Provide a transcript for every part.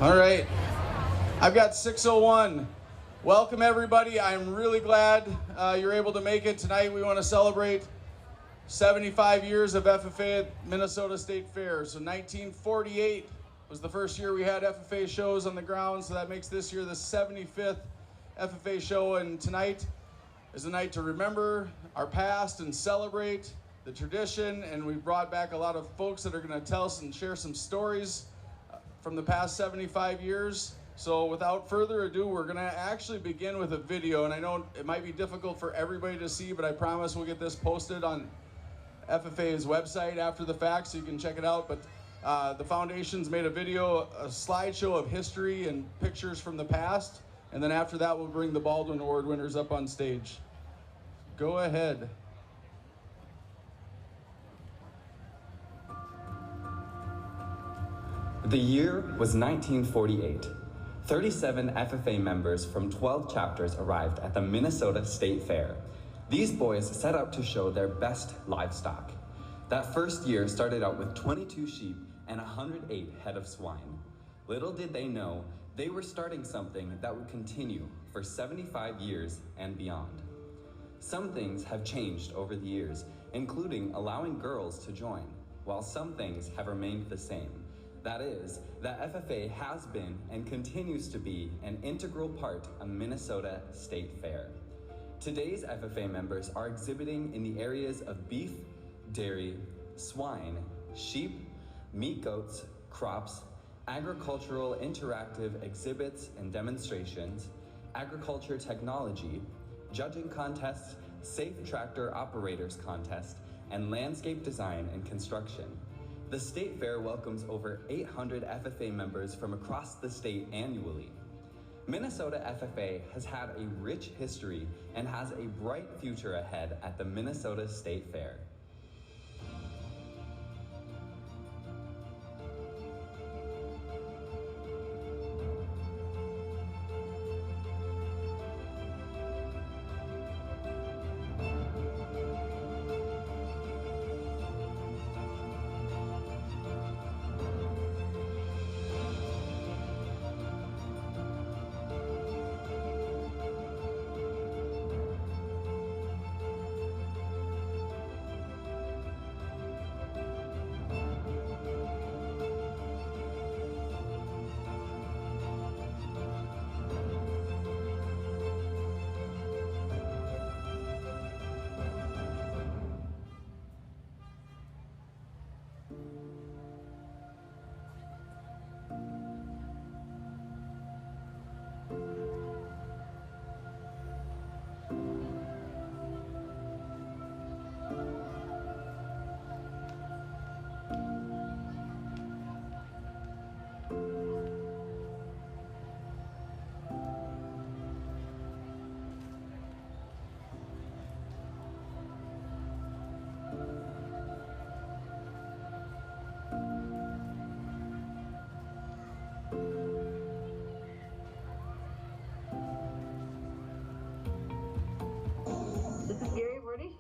All right, I've got 601. Welcome everybody. I'm really glad you're able to make it tonight. We want to celebrate 75 years of FFA at Minnesota State Fair. So 1948 was the first year we had FFA shows on the ground, so that makes this year the 75th FFA show, and tonight is a night to remember our past and celebrate the tradition, and we brought back a lot of folks that are going to tell us and share some stories from the past 75 years. So without further ado, we're going to actually begin with a video, and I know it might be difficult for everybody to see, but I promise we'll get this posted on FFA's website after the fact so you can check it out. But the foundation's made a video, a slideshow of history and pictures from the past, and then after that we'll bring the Baldwin Award winners up on stage. Go ahead. The year was 1948. 37 FFA members from 12 chapters arrived at the Minnesota State Fair. These boys set out to show their best livestock. That first year started out with 22 sheep and 108 head of swine. Little did they know, they were starting something that would continue for 75 years and beyond. Some things have changed over the years, including allowing girls to join, while some things have remained the same. That is, that FFA has been and continues to be an integral part of Minnesota State Fair. Today's FFA members are exhibiting in the areas of beef, dairy, swine, sheep, meat goats, crops, agricultural interactive exhibits and demonstrations, agriculture technology, judging contests, safe tractor operators contest, and landscape design and construction. The State Fair welcomes over 800 FFA members from across the state annually. Minnesota FFA has had a rich history and has a bright future ahead at the Minnesota State Fair.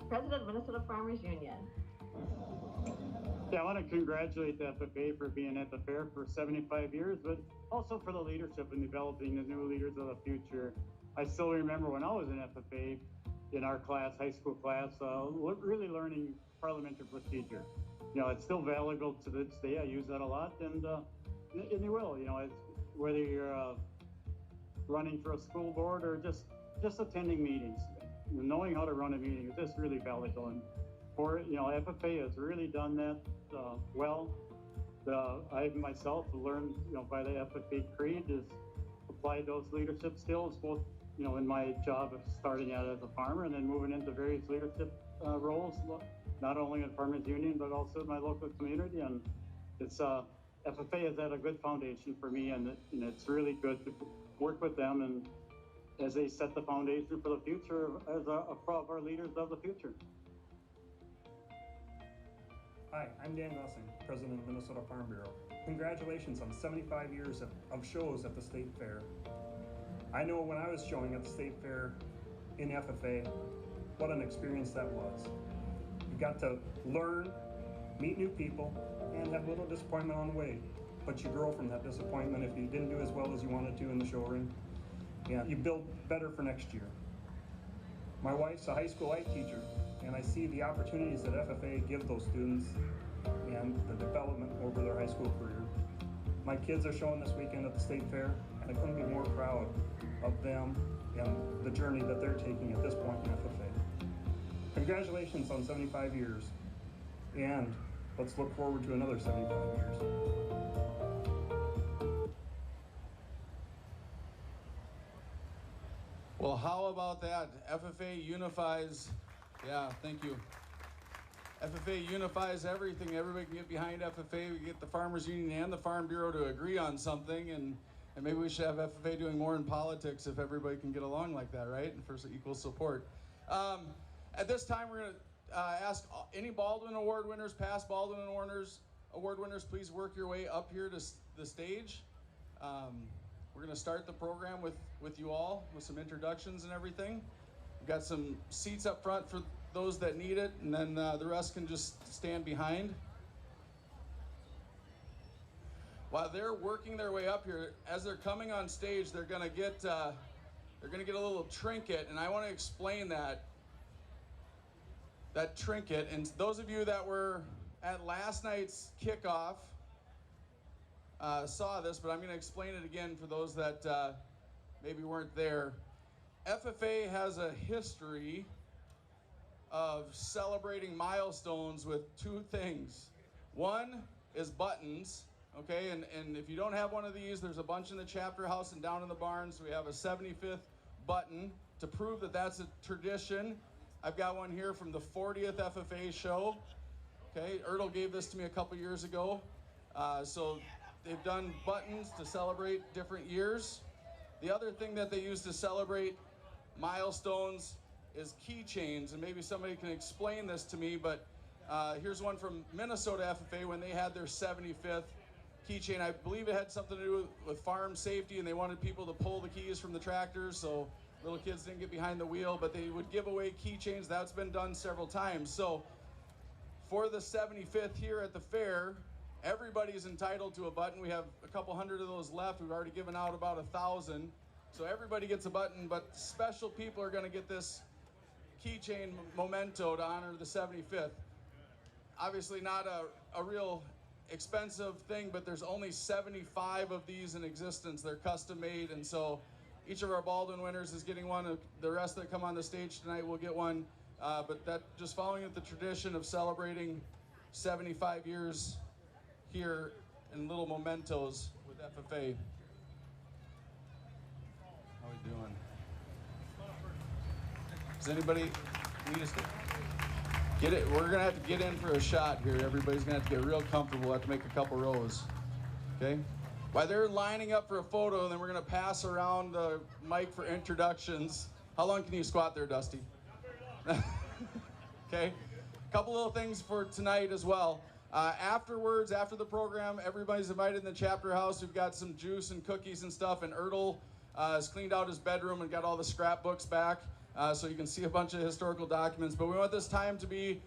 President of Minnesota Farmers Union. Yeah, I want to congratulate the FFA for being at the fair for 75 years, but also for the leadership in developing the new leaders of the future. I still remember when I was in FFA, in our class, high school class, really learning parliamentary procedure. You know, it's still valuable to this day. I use that a lot, and you will. You know, it's, whether you're running for a school board or just attending meetings. Knowing how to run a meeting is just really valuable, and for FFA has really done that well. I myself learned by the FFA creed is apply those leadership skills both in my job of starting out as a farmer and then moving into various leadership roles, not only in Farmers Union but also in my local community. And it's FFA has had a good foundation for me, and it's really good to work with them and as they set the foundation for the future as a of our leaders of the future. Hi, I'm Dan Gussing, President of Minnesota Farm Bureau. Congratulations on 75 years of shows at the State Fair. I know when I was showing at the State Fair in FFA, what an experience that was. You got to learn, meet new people, and have a little disappointment on the way. but you grow from that disappointment if you didn't do as well as you wanted to in the show ring. Yeah, you build better for next year. My wife's a high school art teacher, and I see the opportunities that FFA give those students and the development over their high school career. My kids are showing this weekend at the State Fair, and I couldn't be more proud of them and the journey that they're taking at this point in FFA. Congratulations on 75 years, and let's look forward to another 75 years. Well, how about that? FFA unifies, yeah, thank you. FFA unifies everything. Everybody can get behind FFA. We get the Farmers Union and the Farm Bureau to agree on something, and maybe we should have FFA doing more in politics if everybody can get along like that, right? And for equal support. At this time, we're going to ask any Baldwin Award winners, past Baldwin Award winners, please work your way up here to the stage. We're going to start the program with you all, with some introductions and everything. We've got some seats up front for those that need it, and then the rest can just stand behind. While they're working their way up here, as they're coming on stage, they're going to get a little trinket, and I want to explain that trinket. And those of you that were at last night's kickoff saw this, but I'm going to explain it again for those that maybe weren't there. FFA has a history of celebrating milestones with two things. One is buttons, okay? And if you don't have one of these, there's a bunch in the chapter house and down in the barns. We have a 75th button to prove that that's a tradition. I've got one here from the 40th FFA show. Okay, Ertle gave this to me a couple years ago. So they've done buttons to celebrate different years. The other thing that they use to celebrate milestones is keychains, and maybe somebody can explain this to me, but here's one from Minnesota FFA when they had their 75th keychain. I believe it had something to do with farm safety, and they wanted people to pull the keys from the tractors so little kids didn't get behind the wheel, but they would give away keychains. That's been done several times. So for the 75th here at the fair, everybody's entitled to a button. We have a couple hundred of those left. We've already given out about 1,000. So everybody gets a button, but special people are going to get this keychain memento to honor the 75th. Obviously not a real expensive thing, but there's only 75 of these in existence. They're custom made, and so each of our Baldwin winners is getting one. The rest that come on the stage tonight will get one. But that just following the tradition of celebrating 75 years here in little mementos with FFA. How are we doing? Does anybody need us to get it? We're gonna have to get in for a shot here. Everybody's gonna have to get real comfortable. We'll have to make a couple rows. Okay? While they're lining up for a photo, and then we're gonna pass around the mic for introductions. How long can you squat there, Dusty? Okay, a couple little things for tonight as well. Afterwards, after the program, everybody's invited in the chapter house. We've got some juice and cookies and stuff, and Ertle has cleaned out his bedroom and got all the scrapbooks back, so you can see a bunch of historical documents. But we want this time to be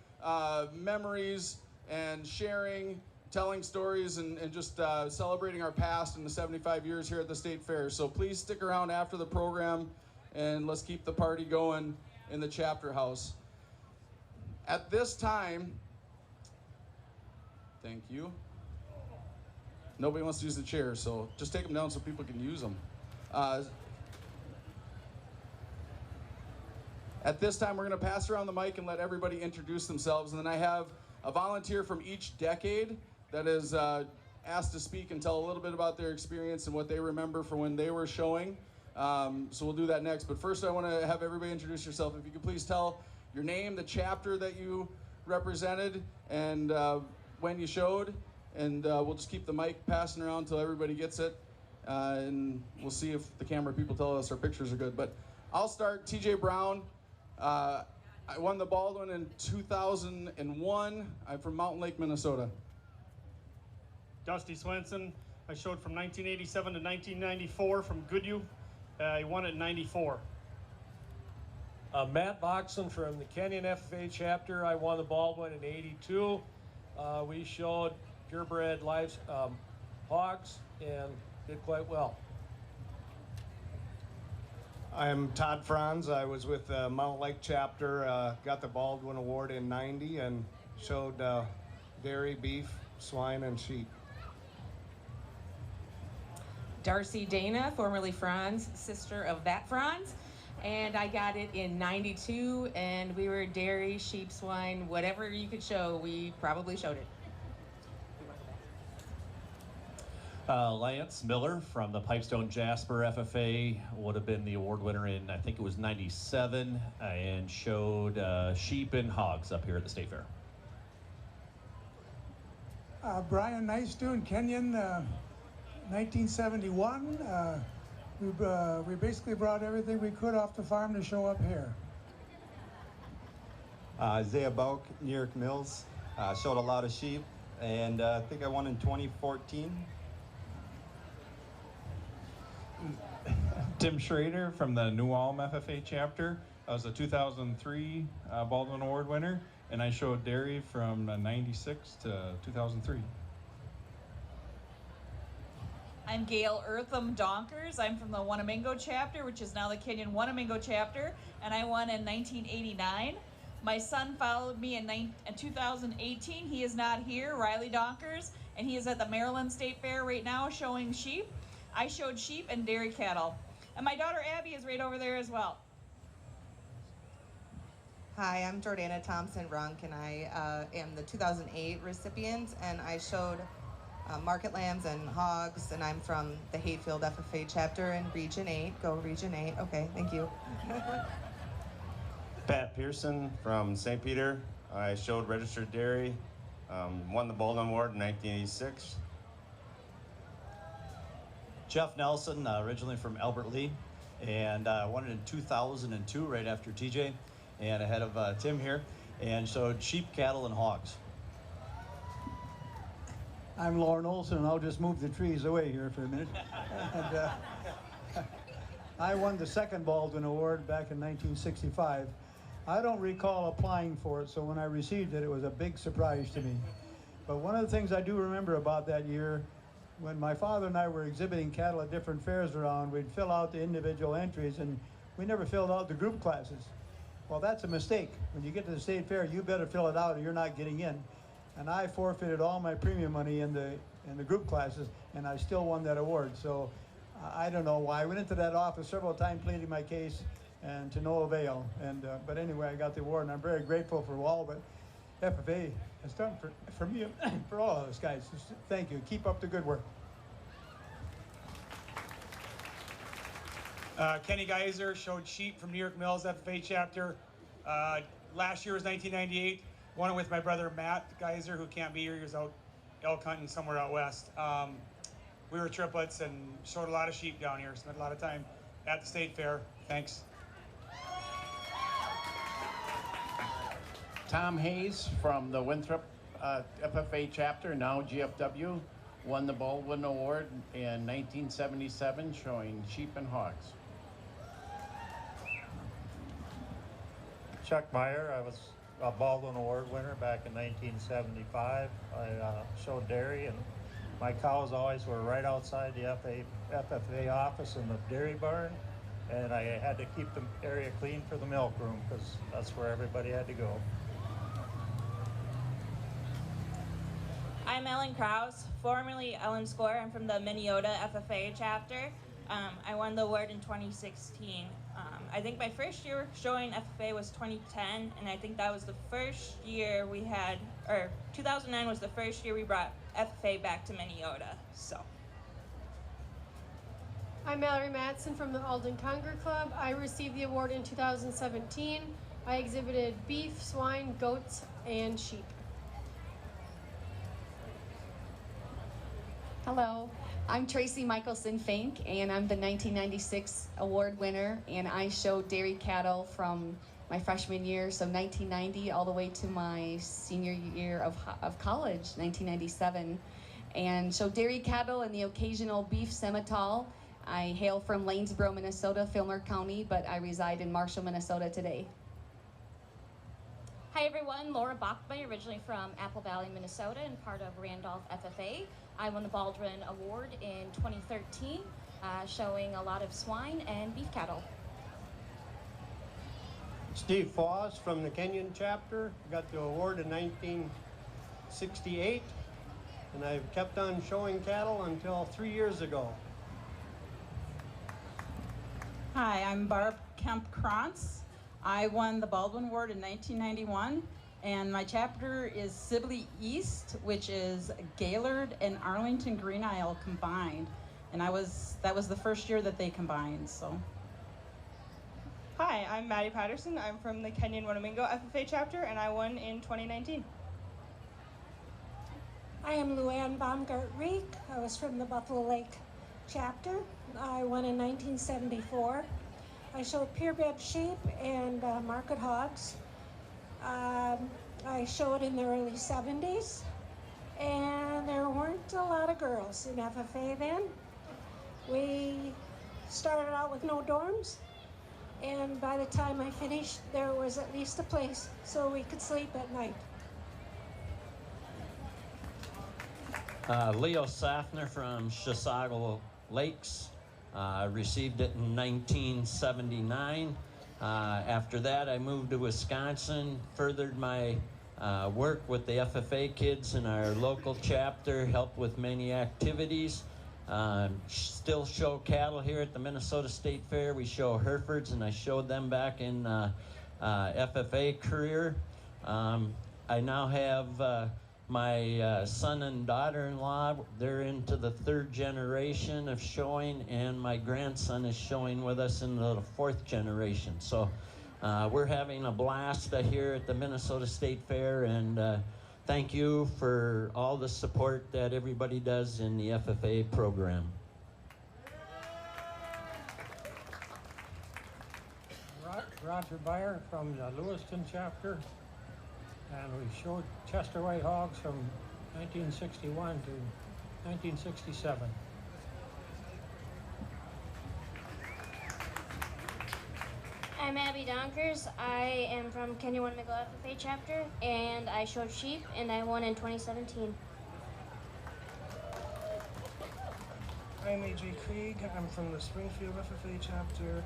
memories and sharing, telling stories, and just celebrating our past and the 75 years here at the State Fair. So please stick around after the program, and let's keep the party going in the chapter house. At this time, thank you. Nobody wants to use the chairs, so just take them down so people can use them. At this time, we're going to pass around the mic and let everybody introduce themselves, and then I have a volunteer from each decade that is asked to speak and tell a little bit about their experience and what they remember from when they were showing. So we'll do that next. But first, I want to have everybody introduce yourself. If you could please tell your name, the chapter that you represented, and when you showed. And we'll just keep the mic passing around until everybody gets it. And we'll see if the camera people tell us our pictures are good. But I'll start. TJ Brown. I won the Baldwin in 2001. I'm from Mountain Lake, Minnesota. Dusty Swenson. I showed from 1987 to 1994 from Goodhue. I won it in 94. Matt Boxon from the Kenyon FFA chapter. I won the Baldwin in 82. We showed purebred lives, hogs, and did quite well. I'm Todd Franz. I was with the Mountain Lake chapter, got the Baldwin Award in '90 and showed dairy, beef, swine, and sheep. Darcy Dana, formerly Franz, sister of that Franz, and I got it in '92, and we were dairy, sheep, swine, whatever you could show, we probably showed it. Lance Miller from the Pipestone Jasper FFA would have been the award winner in, I think it was '97, and showed sheep and hogs up here at the State Fair. Brian Nystuen, Kenyon, 1971. We basically brought everything we could off the farm to show up here. Isaiah Bauk, New York Mills, showed a lot of sheep, and I think I won in 2014. Tim Schrader from the New Ulm FFA chapter. I was a 2003 Baldwin Award winner, and I showed dairy from '96 to 2003. I'm Gail Ertham Donkers. I'm from the Wanamingo chapter, which is now the Kenyon Wanamingo chapter, and I won in 1989. My son followed me in 2018. He is not here, Riley Donkers, and he is at the Maryland State Fair right now showing sheep. I showed sheep and dairy cattle. And my daughter Abby is right over there as well. Hi, I'm Jordana Thompson Runk, and I am the 2008 recipient, and I showed market lambs and hogs, and I'm from the Hayfield FFA chapter in Region 8. Go Region 8. Okay, thank you. Pat Pearson from St. Peter. I showed registered dairy, won the Baldwin Award in 1986. Jeff Nelson, originally from Albert Lee, and won it in 2002, right after TJ, and ahead of Tim here, and showed sheep, cattle, and hogs. I'm Lauren Olson, and I'll just move the trees away here for a minute. And, I won the second Baldwin Award back in 1965. I don't recall applying for it, so when I received it, it was a big surprise to me. But one of the things I do remember about that year, when my father and I were exhibiting cattle at different fairs around, we'd fill out the individual entries, and we never filled out the group classes. Well, that's a mistake. When you get to the state fair, you better fill it out or you're not getting in. And I forfeited all my premium money in the group classes, and I still won that award. So I don't know why. I went into that office several times pleading my case, and to no avail. And but anyway, I got the award, and I'm very grateful for all but FFA has done for me, for all of us guys. Thank you. Keep up the good work. Kenny Geyser showed sheep from New York Mills FFA chapter. Last year was 1998. Won it with my brother Matt Geyser, who can't be here. He was out elk hunting somewhere out west. We were triplets and showed a lot of sheep down here. Spent a lot of time at the state fair. Thanks. Tom Hayes from the Winthrop FFA chapter, now GFW, won the Baldwin Award in 1977, showing sheep and hogs. Chuck Meyer, I was a Baldwin Award winner back in 1975. I showed dairy, and my cows always were right outside the FFA office in the dairy barn, and I had to keep the area clean for the milk room because that's where everybody had to go. I'm Ellen Krause, formerly Ellen Score. I'm from the Minnesota FFA chapter. I won the award in 2016. I think my first year showing FFA was 2010, and I think that was the first year we had, or 2009 was the first year we brought FFA back to Minnesota. So. I'm Mallory Matson from the Alden Conger Club. I received the award in 2017. I exhibited beef, swine, goats, and sheep. Hello, I'm Tracy Michelson Fink, and I'm the 1996 award winner, and I showed dairy cattle from my freshman year, so 1990, all the way to my senior year of college, 1997, and showed dairy cattle and the occasional beef Simmental. I hail from Lanesboro, Minnesota, Fillmore County, but I reside in Marshall, Minnesota today. Hi everyone, Laura Bachman, originally from Apple Valley, Minnesota, and part of Randolph FFA. I won the Baldwin Award in 2013, showing a lot of swine and beef cattle. Steve Foss from the Kenyon chapter, got the award in 1968, and I've kept on showing cattle until 3 years ago. Hi, I'm Barb Kemp-Krantz. I won the Baldwin Award in 1991, and my chapter is Sibley East, which is Gaylord and Arlington Green Isle combined. And that was the first year that they combined, so. Hi, I'm Maddie Patterson. I'm from the Kenyon Wanamingo FFA chapter, and I won in 2019. I am Luanne Baumgartrique. I was from the Buffalo Lake chapter. I won in 1974. I showed purebred sheep and market hogs. I showed in the early 70s, and there weren't a lot of girls in FFA then. We started out with no dorms, and by the time I finished, there was at least a place so we could sleep at night. Leo Saffner from Chisago Lakes. Received it in 1979. After that, I moved to Wisconsin, furthered my work with the FFA kids in our local chapter, helped with many activities. Still show cattle here at the Minnesota State Fair. We show Herefords, and I showed them back in FFA career. I now have my son and daughter-in-law. They're into the 3rd generation of showing, and my grandson is showing with us in the 4th generation. So we're having a blast here at the Minnesota State Fair, and thank you for all the support that everybody does in the FFA program. Roger Meyer from the Lewiston chapter, and we showed Chester White hogs from 1961 to 1967. I'm Abby Donkers. I am from Kenyon Wanamingo FFA chapter, and I showed sheep, and I won in 2017. I'm AJ Krieg. I'm from the Springfield FFA chapter.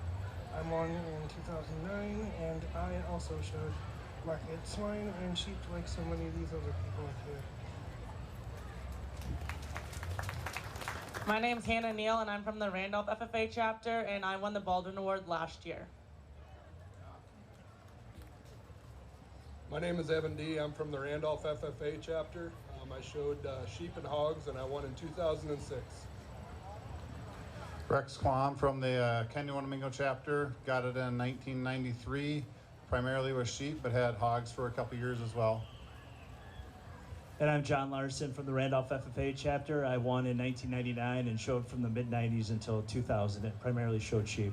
I won in 2009, and I also showed market swine and sheep like so many of these other people up here. My name's Hannah Neal, and I'm from the Randolph FFA chapter, and I won the Baldwin Award last year. My name is Evan D. I'm from the Randolph FFA chapter. I showed sheep and hogs, and I won in 2006. Rex Squam from the Kenyon Wanamingo chapter. Got it in 1993, primarily with sheep, but had hogs for a couple years as well. And I'm John Larson from the Randolph FFA chapter. I won in 1999 and showed from the mid-90s until 2000, and primarily showed sheep.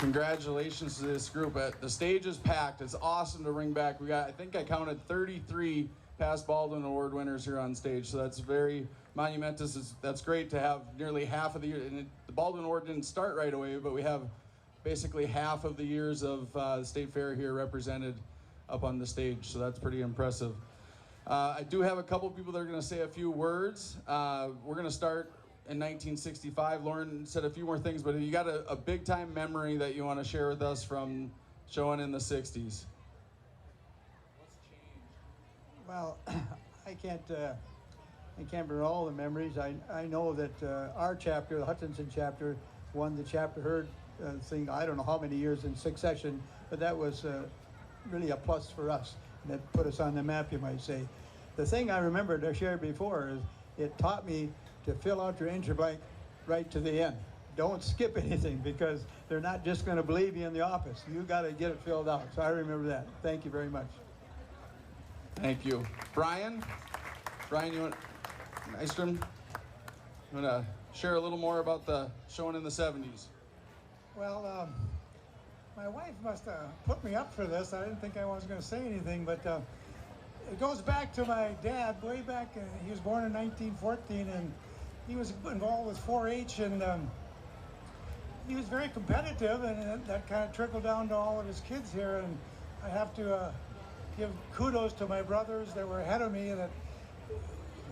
Congratulations to this group. The stage is packed. It's awesome to bring back. I think I counted 33 past Baldwin Award winners here on stage, so that's very monumentous. That's great to have nearly half of the year. And the Baldwin Award didn't start right away, but we have basically half of the years of the State Fair here represented up on the stage, so that's pretty impressive. I do have a couple people that are going to say a few words. We're going to start in 1965. Lauren said a few more things, but you got a big time memory that you want to share with us from showing in the 60s. Well, I can't remember all the memories. I know that our chapter, the Hutchinson chapter, won the chapter herd thing, I don't know how many years in succession, but that was really a plus for us. And that put us on the map, you might say. The thing I remembered I shared before is it taught me to fill out your entry blank right to the end. Don't skip anything, because they're not just going to believe you in the office. You got to get it filled out. So I remember that. Thank you very much. Thank you. Brian, you want, Nystrom, you want to share a little more about the showing in the 70s? Well, my wife must have put me up for this. I didn't think I was going to say anything, but it goes back to my dad way back. He was born in 1914, and he was involved with 4-H, and he was very competitive, and that kind of trickled down to all of his kids here. And I have to give kudos to my brothers that were ahead of me, that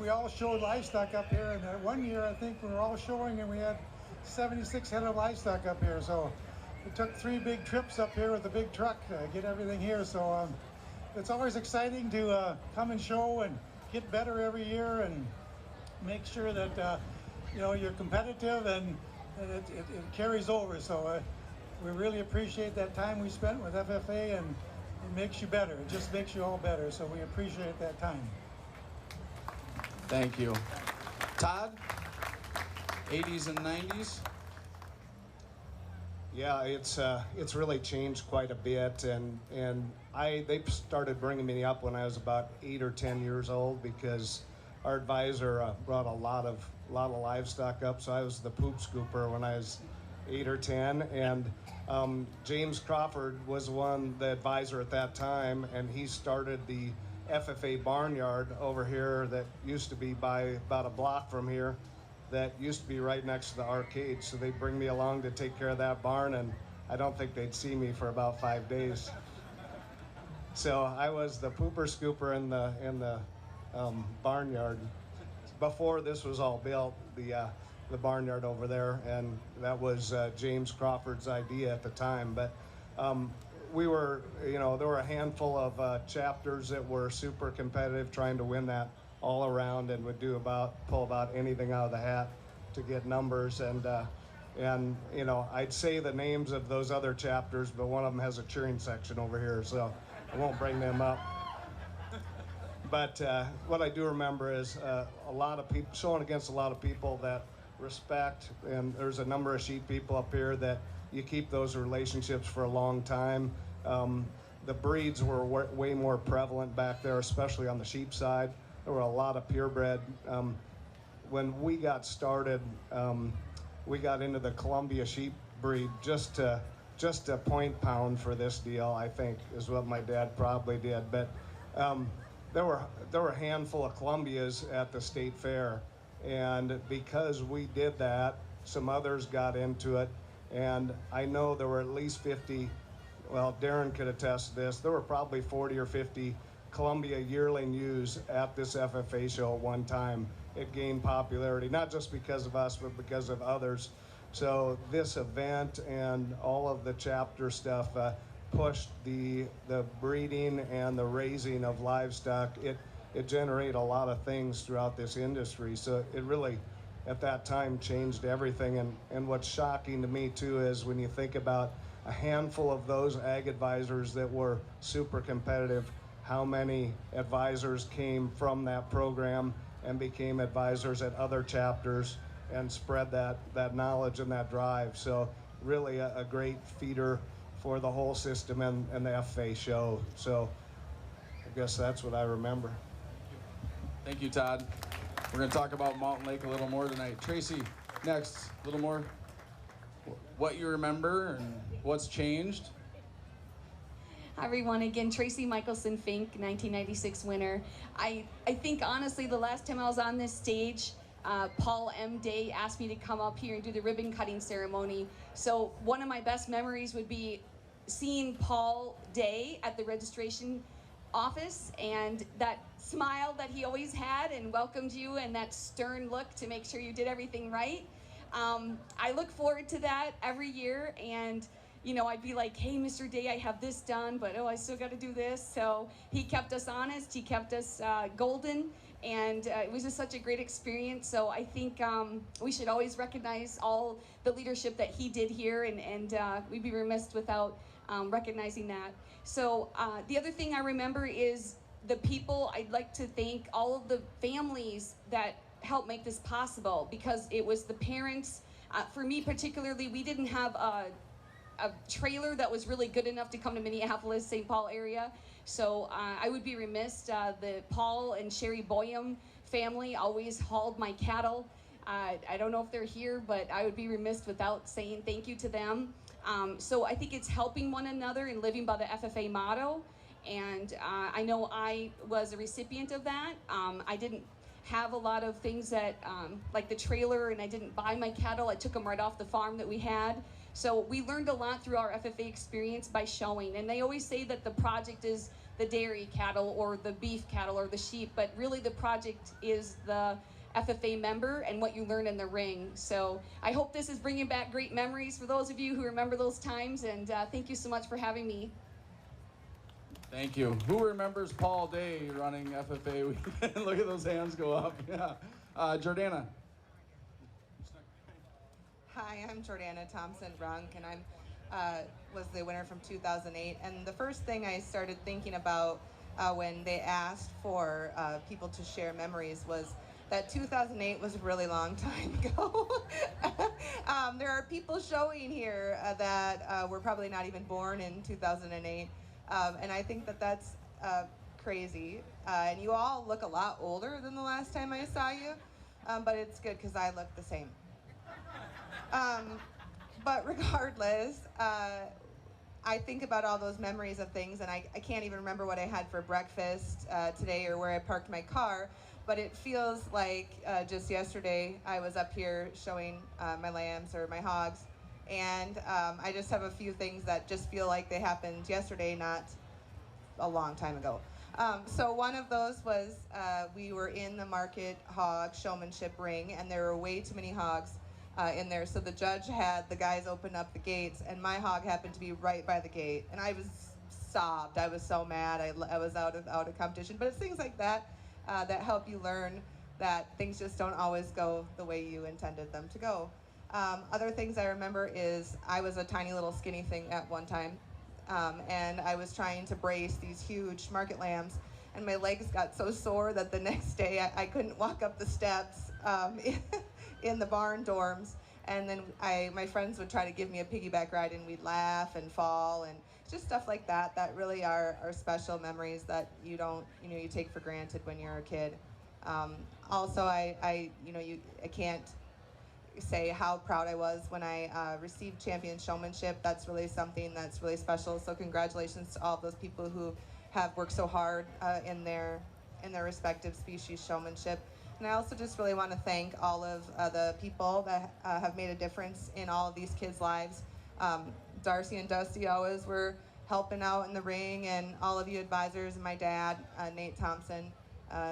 we all showed livestock up here. And that one year, I think we were all showing, and we had 76 head of livestock up here. So it took 3 big trips up here with a big truck to get everything here. So it's always exciting to come and show and get better every year and make sure that you know, you're competitive and it carries over. So we really appreciate that time we spent with FFA, and it makes you better. It just makes you all better. So we appreciate that time. Thank you. Todd, 80s and 90s? Yeah, it's really changed quite a bit, and they started bringing me up when I was about 8 or 10 years old, because our advisor brought a lot of livestock up. So I was the poop scooper when I was 8 or 10, and James Crawford was the advisor at that time, and he started the FFA barnyard over here that used to be by about a block from here, that used to be right next to the arcade. So they'd bring me along to take care of that barn, and I don't think they'd see me for about 5 days. So I was the pooper scooper in the barnyard before this was all built, the barnyard over there, and that was James Crawford's idea at the time. But we were, you know, there were a handful of chapters that were super competitive, trying to win that all around, and would pull about anything out of the hat to get numbers. And you know, I'd say the names of those other chapters, but one of them has a cheering section over here, so I won't bring them up. But what I do remember is a lot of people, showing against a lot of people that respect, and there's a number of sheep people up here that you keep those relationships for a long time. The breeds were way more prevalent back there, especially on the sheep side. There were a lot of purebred. When we got started, we got into the Columbia sheep breed just to point pound for this deal, I think, is what my dad probably did. But there were a handful of Columbias at the state fair, and because we did that, some others got into it, and I know there were at least 50, well, Darren could attest to this, there were probably 40 or 50 Columbia yearling ewes at this FFA show at one time. It gained popularity, not just because of us, but because of others. So this event and all of the chapter stuff pushed the breeding and the raising of livestock. It generated a lot of things throughout this industry. So it really, at that time, changed everything. And what's shocking to me too is when you think about a handful of those ag advisors that were super competitive, how many advisors came from that program and became advisors at other chapters and spread that knowledge and that drive. So really a great feeder for the whole system and the FFA show. So I guess that's what I remember. Thank you, Todd. We're going to talk about Mountain Lake a little more tonight. Tracy, next, a little more. What you remember and what's changed. Hi everyone, again, Tracy Michelson Fink, 1996 winner. I think honestly the last time I was on this stage, Paul M. Day asked me to come up here and do the ribbon cutting ceremony. So one of my best memories would be seeing Paul Day at the registration office, and that smile that he always had and welcomed you, and that stern look to make sure you did everything right. I look forward to that every year, and you know, I'd be like, hey, Mr. Day, I have this done, but oh, I still got to do this. So he kept us honest, he kept us golden, and it was just such a great experience. So I think we should always recognize all the leadership that he did here, and we'd be remiss without recognizing that. So the other thing I remember is the people. I'd like to thank all of the families that helped make this possible, because it was the parents. For me particularly, we didn't have a trailer that was really good enough to come to Minneapolis, St. Paul area. So I would be remiss. The Paul and Sherry Boyum family always hauled my cattle. I don't know if they're here, but I would be remiss without saying thank you to them. So I think it's helping one another and living by the FFA motto. And I know I was a recipient of that. I didn't have a lot of things that, like the trailer, and I didn't buy my cattle. I took them right off the farm that we had. So we learned a lot through our FFA experience by showing, and they always say that the project is the dairy cattle or the beef cattle or the sheep, but really the project is the FFA member and what you learn in the ring. So I hope this is bringing back great memories for those of you who remember those times, and thank you so much for having me. Thank you. Who remembers Paul Day running FFA weekend? Look at those hands go up. Yeah. Jordana. Hi, I'm Jordana Thompson, Runk, and I'm was the winner from 2008. And the first thing I started thinking about when they asked for people to share memories was that 2008 was a really long time ago. There are people showing here that were probably not even born in 2008. And I think that that's crazy. And you all look a lot older than the last time I saw you, but it's good because I look the same. But regardless, I think about all those memories of things, and I can't even remember what I had for breakfast today or where I parked my car, but it feels like just yesterday I was up here showing my lambs or my hogs, and I just have a few things that just feel like they happened yesterday, not a long time ago. So one of those was we were in the market hog showmanship ring, and there were way too many hogs in there. So the judge had the guys open up the gates, and my hog happened to be right by the gate. And I was sobbed. I was so mad. I was out of competition. But it's things like that that help you learn that things just don't always go the way you intended them to go. Other things I remember is I was a tiny little skinny thing at one time. And I was trying to brace these huge market lambs, and my legs got so sore that the next day I couldn't walk up the steps in the barn dorms. And then my friends would try to give me a piggyback ride, and we'd laugh and fall, and just stuff like that that really are special memories that you take for granted when you're a kid. Also, I can't say how proud I was when I received champion showmanship. That's really something that's really special. So congratulations to all of those people who have worked so hard in their respective species showmanship. And I also just really want to thank all of the people that have made a difference in all of these kids' lives. Darcy and Dusty always were helping out in the ring, and all of you advisors, and my dad, Nate Thompson,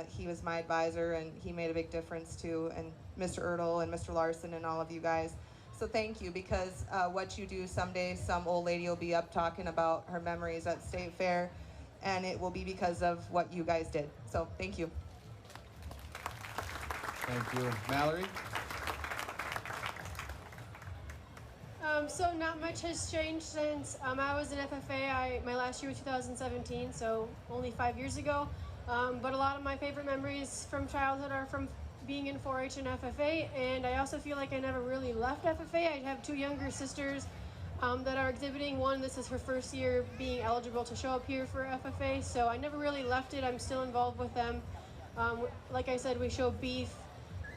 he was my advisor, and he made a big difference too, and Mr. Ertle and Mr. Larson and all of you guys. So thank you, because what you do someday, some old lady will be up talking about her memories at State Fair, and it will be because of what you guys did. So thank you. Thank you. Mallory? So not much has changed since I was in FFA. My last year was 2017, so only 5 years ago. But a lot of my favorite memories from childhood are from being in 4-H and FFA, and I also feel like I never really left FFA. I have 2 younger sisters that are exhibiting. One, this is her first year being eligible to show up here for FFA, so I never really left it. I'm still involved with them. Like I said, we show beef.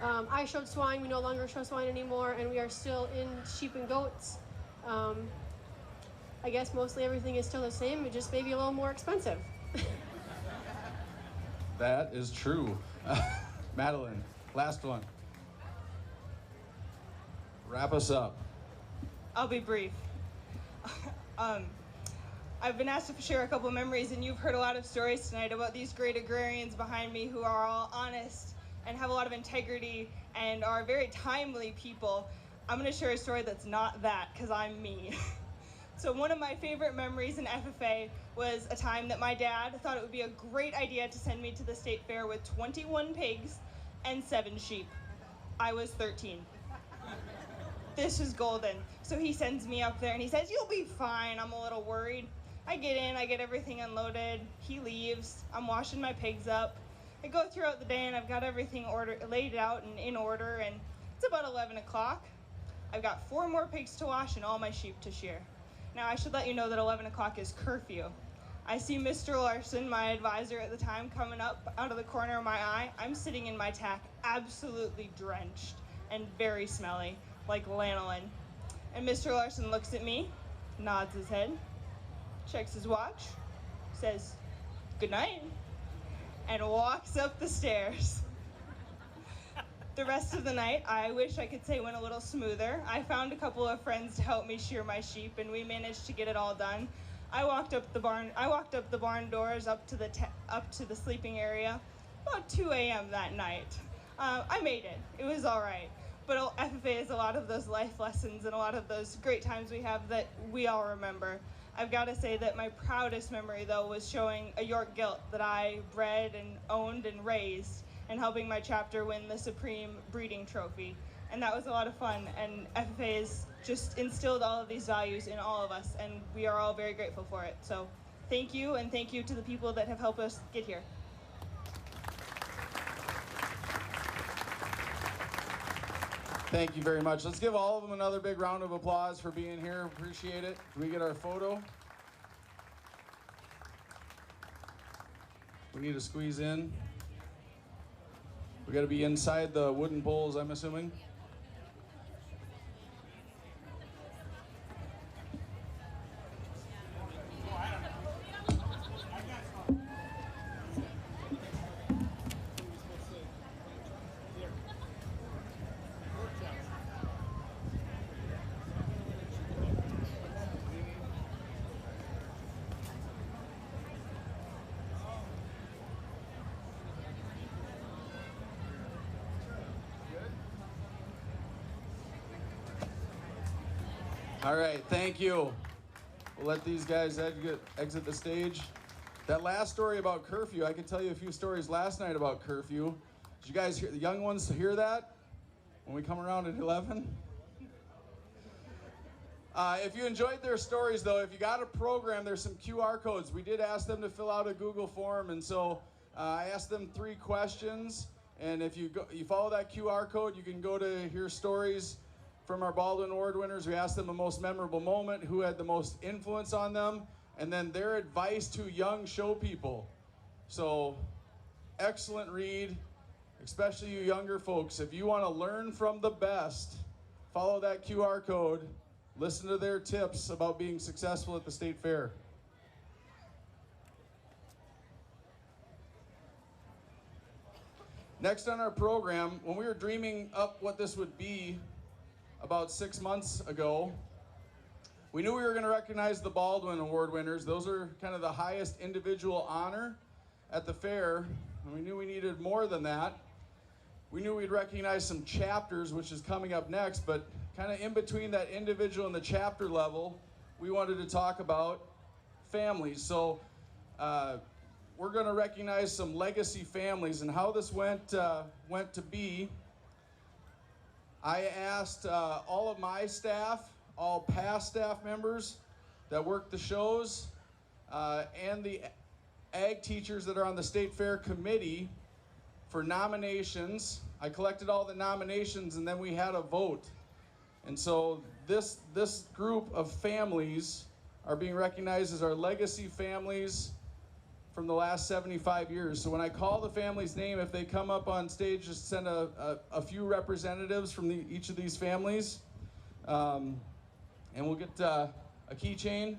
I showed swine. We no longer show swine anymore, and we are still in sheep and goats. I guess mostly everything is still the same, it just maybe a little more expensive. That is true. Madeline, last one. Wrap us up. I'll be brief. I've been asked to share a couple memories, and you've heard a lot of stories tonight about these great agrarians behind me who are all honest and have a lot of integrity and are very timely people. I'm going to share a story that's not that, because I'm me. So one of my favorite memories in FFA was a time that my dad thought it would be a great idea to send me to the state fair with 21 pigs and 7 sheep. I was 13. This was golden. So he sends me up there and he says, "You'll be fine." I'm a little worried. I get in, I get everything unloaded. He leaves. I'm washing my pigs up. I go throughout the day and I've got everything laid out and in order, and it's about 11 o'clock. I've got 4 more pigs to wash and all my sheep to shear. Now, I should let you know that 11 o'clock is curfew. I see Mr. Larson, my advisor at the time, coming up out of the corner of my eye. I'm sitting in my tack, absolutely drenched and very smelly, like lanolin. And Mr. Larson looks at me, nods his head, checks his watch, says, "Good night," and walks up the stairs. The rest of the night, I wish I could say went a little smoother. I found a couple of friends to help me shear my sheep, and we managed to get it all done. I walked up the barn doors up to the sleeping area about 2 a.m. that night. I made it. It was all right. But FFA is a lot of those life lessons and a lot of those great times we have that we all remember. I've got to say that my proudest memory, though, was showing a York gilt that I bred and owned and raised, and helping my chapter win the Supreme Breeding Trophy. And that was a lot of fun, and FFA has just instilled all of these values in all of us, and we are all very grateful for it. So thank you, and thank you to the people that have helped us get here. Thank you very much. Let's give all of them another big round of applause for being here. Appreciate it. Can we get our photo? We need to squeeze in. We got to be inside the wooden poles, I'm assuming. All right, thank you. We'll let these guys exit the stage. That last story about curfew, I can tell you a few stories last night about curfew. Did you guys hear, the young ones, hear that when we come around at 11? If you enjoyed their stories, though, if you got a program, there's some QR codes. We did ask them to fill out a Google form, and so I asked them 3 questions. And if you follow that QR code, you can go to hear stories from our Baldwin Award winners. We asked them the most memorable moment, who had the most influence on them, and then their advice to young show people. So, excellent read, especially you younger folks. If you want to learn from the best, follow that QR code, listen to their tips about being successful at the state fair. Next on our program, when we were dreaming up what this would be about 6 months ago, we knew we were going to recognize the Baldwin Award winners. Those are kind of the highest individual honor at the fair, and we knew we needed more than that. We knew we'd recognize some chapters, which is coming up next, but kind of in between that individual and the chapter level, we wanted to talk about families. So we're going to recognize some legacy families, and how this went to be. I asked all of my staff, all past staff members that work the shows, and the ag teachers that are on the State Fair Committee for nominations. I collected all the nominations, and then we had a vote. And so this group of families are being recognized as our legacy families from the last 75 years. So when I call the family's name, if they come up on stage, just send a few representatives from each of these families. And we'll get a keychain.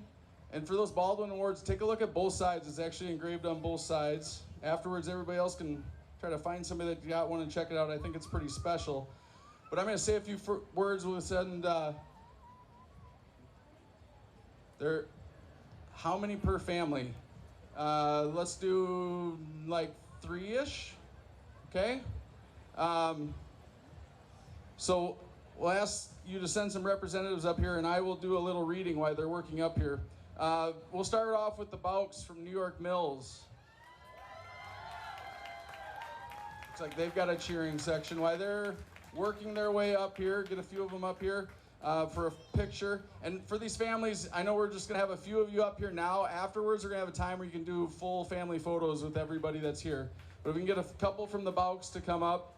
And for those Baldwin Awards, take a look at both sides. It's actually engraved on both sides. Afterwards, everybody else can try to find somebody that got one and check it out. I think it's pretty special. But I'm going to say a few words with it. And how many per family? Let's do like 3-ish, okay? So we'll ask you to send some representatives up here, and I will do a little reading while they're working up here. We'll start off with the Bauks from New York Mills. Looks like they've got a cheering section. While they're working their way up here, get a few of them up here. For a picture. And for these families, I know we're just going to have a few of you up here now. Afterwards, we're going to have a time where you can do full family photos with everybody that's here. But if we can get a couple from the Bauks to come up.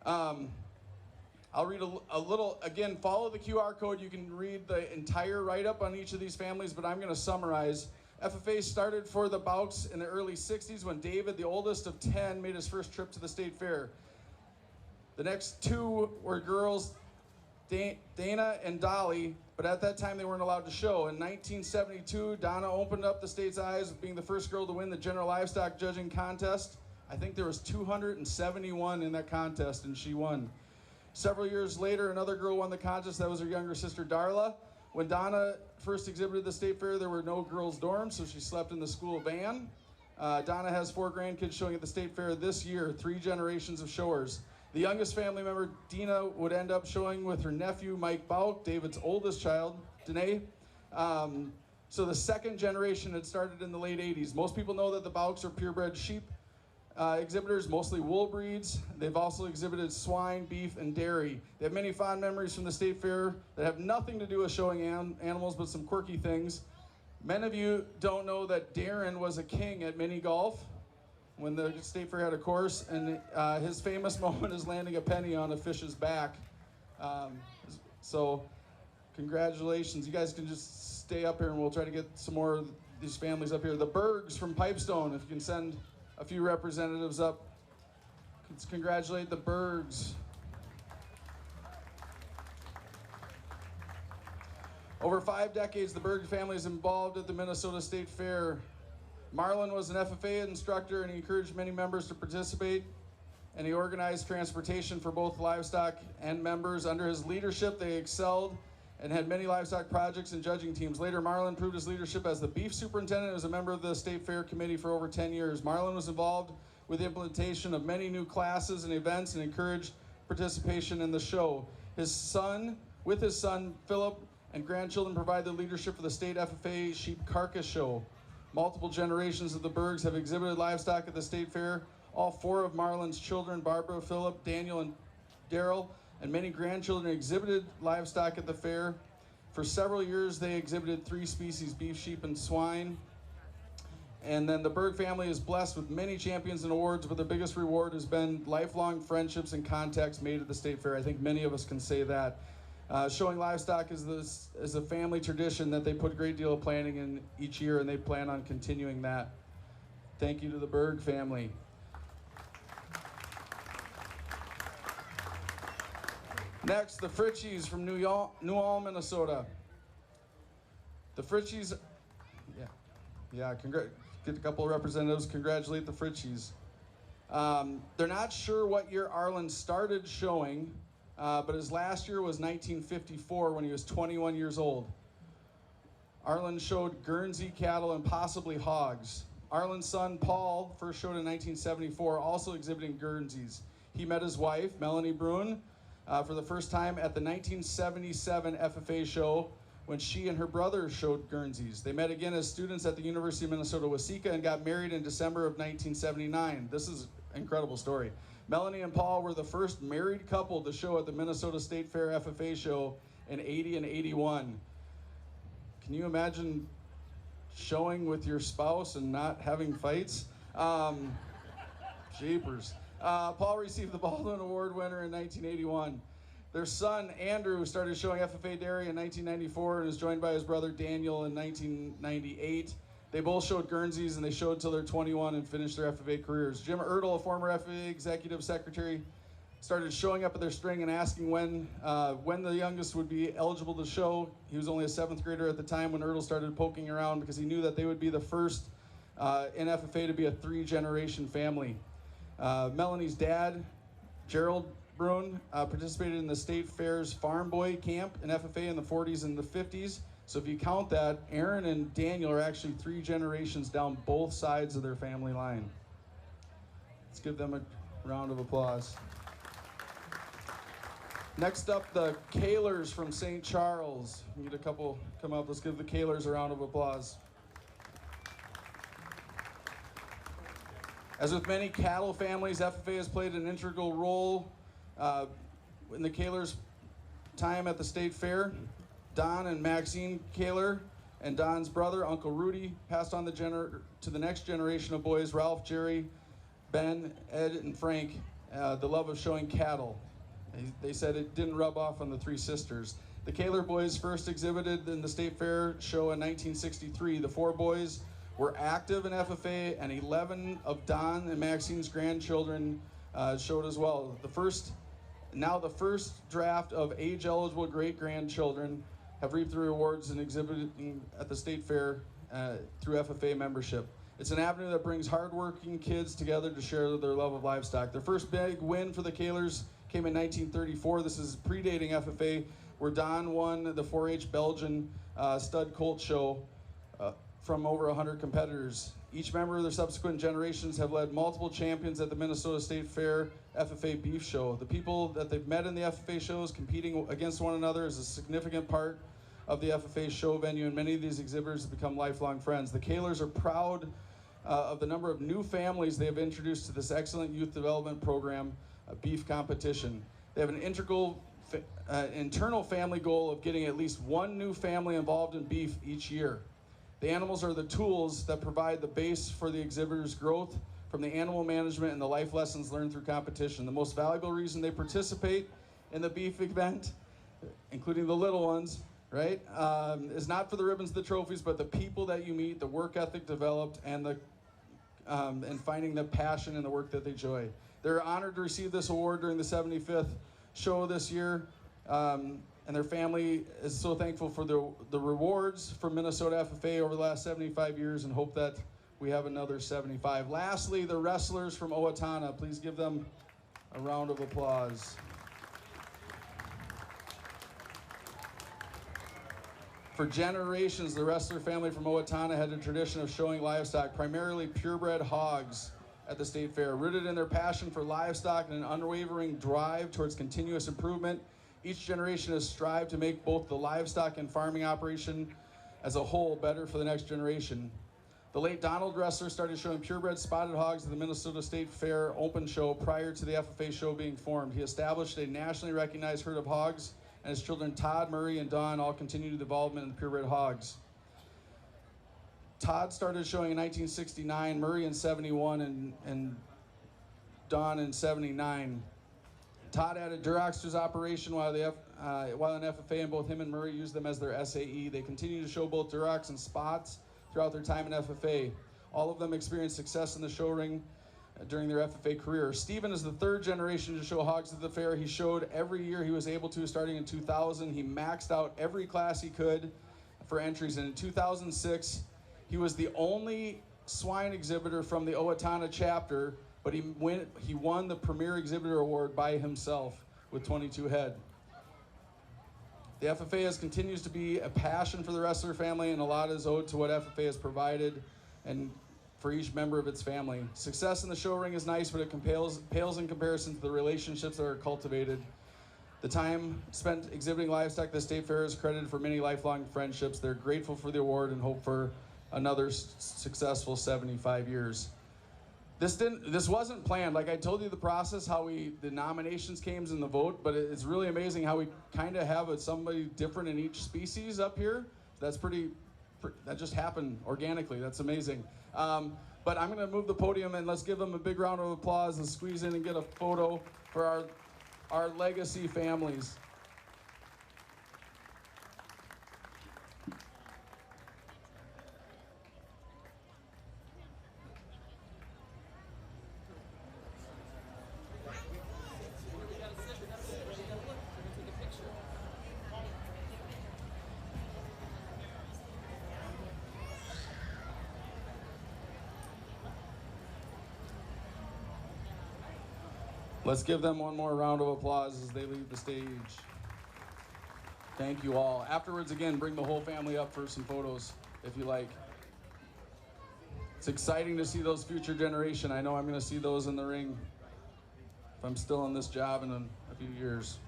I'll read a little, again, follow the QR code. You can read the entire write-up on each of these families, but I'm going to summarize. FFA started for the Bauks in the early 60s when David, the oldest of 10, made his first trip to the state fair. The next 2 were girls, Dana and Dolly, but at that time they weren't allowed to show. In 1972, Donna opened up the state's eyes, being the first girl to win the general livestock judging contest I think there was 271 in that contest, and she won. Several years later, another girl won the contest. That was her younger sister, Darla. When Donna first exhibited the state fair, there were no girls' dorms, so she slept in the school van. Donna has 4 grandkids showing at the state fair this year, 3 generations of showers. The youngest family member, Dina, would end up showing with her nephew, Mike Bauk, David's oldest child, Danae. So the second generation had started in the late 80s. Most people know that the Bauks are purebred sheep exhibitors, mostly wool breeds. They've also exhibited swine, beef, and dairy. They have many fond memories from the state fair that have nothing to do with showing animals, but some quirky things. Many of you don't know that Darren was a king at mini golf when the state fair had a course, and his famous moment is landing a penny on a fish's back. So congratulations. You guys can just stay up here and we'll try to get some more of these families up here. The Bergs from Pipestone, if you can send a few representatives up. Let's congratulate the Bergs. Over 5 decades, the Berg family is involved at the Minnesota State Fair. Marlon was an FFA instructor, and he encouraged many members to participate, and he organized transportation for both livestock and members. Under his leadership, they excelled and had many livestock projects and judging teams. Later, Marlon proved his leadership as the beef superintendent and was a member of the State Fair Committee for over 10 years. Marlon was involved with the implementation of many new classes and events and encouraged participation in the show. With his son, Philip, and grandchildren provide the leadership for the State FFA Sheep Carcass Show. Multiple generations of the Bergs have exhibited livestock at the State Fair. All 4 of Marlon's children, Barbara, Philip, Daniel, and Daryl, and many grandchildren exhibited livestock at the fair. For several years, they exhibited 3 species, beef, sheep, and swine. And then the Berg family is blessed with many champions and awards, but the biggest reward has been lifelong friendships and contacts made at the State Fair. I think many of us can say that. Showing livestock is a family tradition that they put a great deal of planning in each year, and they plan on continuing that. Thank you to the Berg family. Next, the Fritchies from New Ulm, Minnesota. The Fritchies, get a couple of representatives, congratulate the Fritchies. They're not sure what year Arlen started showing, but his last year was 1954 when he was 21 years old. Arlen showed Guernsey cattle and possibly hogs. Arlen's son, Paul, first showed in 1974, also exhibiting Guernseys. He met his wife, Melanie Bruin, for the first time at the 1977 FFA show when she and her brother showed Guernseys. They met again as students at the University of Minnesota Waseca and got married in December of 1979. This is an incredible story. Melanie and Paul were the first married couple to show at the Minnesota State Fair FFA show in 80 and 81. Can you imagine showing with your spouse and not having fights? Jeepers. Paul received the Baldwin Award winner in 1981. Their son, Andrew, started showing FFA Dairy in 1994 and was joined by his brother Daniel in 1998. They both showed Guernseys, and they showed till they're 21 and finished their FFA careers. Jim Ertle, a former FFA executive secretary, started showing up at their string and asking when the youngest would be eligible to show. He was only a 7th grader at the time when Ertle started poking around because he knew that they would be the first in FFA to be a 3-generation family. Melanie's dad, Gerald Bruin, participated in the State Fair's Farm Boy Camp in FFA in the 40s and the 50s. So if you count that, Aaron and Daniel are actually 3 generations down both sides of their family line. Let's give them a round of applause. Next up, the Kalers from St. Charles. We need a couple come up. Let's give the Kalers a round of applause. As with many cattle families, FFA has played an integral role in the Kalers' time at the State Fair. Don and Maxine Kaler and Don's brother, Uncle Rudy, passed on to the next generation of boys, Ralph, Jerry, Ben, Ed, and Frank, the love of showing cattle. They said it didn't rub off on the 3 sisters. The Kaler boys first exhibited in the State Fair show in 1963. The 4 boys were active in FFA, and 11 of Don and Maxine's grandchildren showed as well. The first draft of age-eligible great-grandchildren have reaped their rewards and exhibiting at the State Fair through FFA membership. It's an avenue that brings hardworking kids together to share their love of livestock. Their first big win for the Kalers came in 1934. This is predating FFA, where Don won the 4-H Belgian stud colt show from over 100 competitors. Each member of their subsequent generations have led multiple champions at the Minnesota State Fair FFA Beef Show. The people that they've met in the FFA shows competing against one another is a significant part of the FFA show venue, and many of these exhibitors have become lifelong friends. The Kalers are proud of the number of new families they have introduced to this excellent youth development program, beef competition. They have an internal family goal of getting at least one new family involved in beef each year. The animals are the tools that provide the base for the exhibitors' growth from the animal management and the life lessons learned through competition. The most valuable reason they participate in the beef event, including the little ones, right, is not for the ribbons, the trophies, but the people that you meet, the work ethic developed, and finding the passion in the work that they enjoy. They're honored to receive this award during the 75th show this year, and their family is so thankful for the rewards from Minnesota FFA over the last 75 years and hope that we have another 75. Lastly, the wrestlers from Owatonna. Please give them a round of applause. For generations, the wrestler family from Owatonna had a tradition of showing livestock, primarily purebred hogs, at the state fair. Rooted in their passion for livestock and an unwavering drive towards continuous improvement, each generation has strived to make both the livestock and farming operation as a whole better for the next generation. The late Donald Wrestler started showing purebred spotted hogs at the Minnesota State Fair Open Show prior to the FFA show being formed. He established a nationally recognized herd of hogs, and his children Todd, Murray, and Don all continued the development of the purebred hogs. Todd started showing in 1969, Murray in 71, and Don in 79. Todd added Durocs to his operation while in FFA, and both him and Murray used them as their SAE. They continue to show both Durocs and spots throughout their time in FFA. All of them experienced success in the show ring during their FFA career. Stephen is the third generation to show hogs at the fair. He showed every year he was able to, starting in 2000. He maxed out every class he could for entries, and in 2006, he was the only swine exhibitor from the Owatonna chapter, but he won the Premier Exhibitor Award by himself with 22 head. The FFA continues to be a passion for the wrestler family, and a lot is owed to what FFA has provided and for each member of its family. Success in the show ring is nice, but it pales in comparison to the relationships that are cultivated. The time spent exhibiting livestock at the State Fair is credited for many lifelong friendships. They're grateful for the award and hope for another successful 75 years. This wasn't planned. Like I told you the process, how the nominations came and the vote, but it's really amazing how we kind of have somebody different in each species up here. That just happened organically. That's amazing. But I'm gonna move the podium and let's give them a big round of applause and squeeze in and get a photo for our legacy families. Let's give them one more round of applause as they leave the stage. Thank you all. Afterwards, again, bring the whole family up for some photos, if you like. It's exciting to see those future generation. I know I'm going to see those in the ring if I'm still in this job in a few years.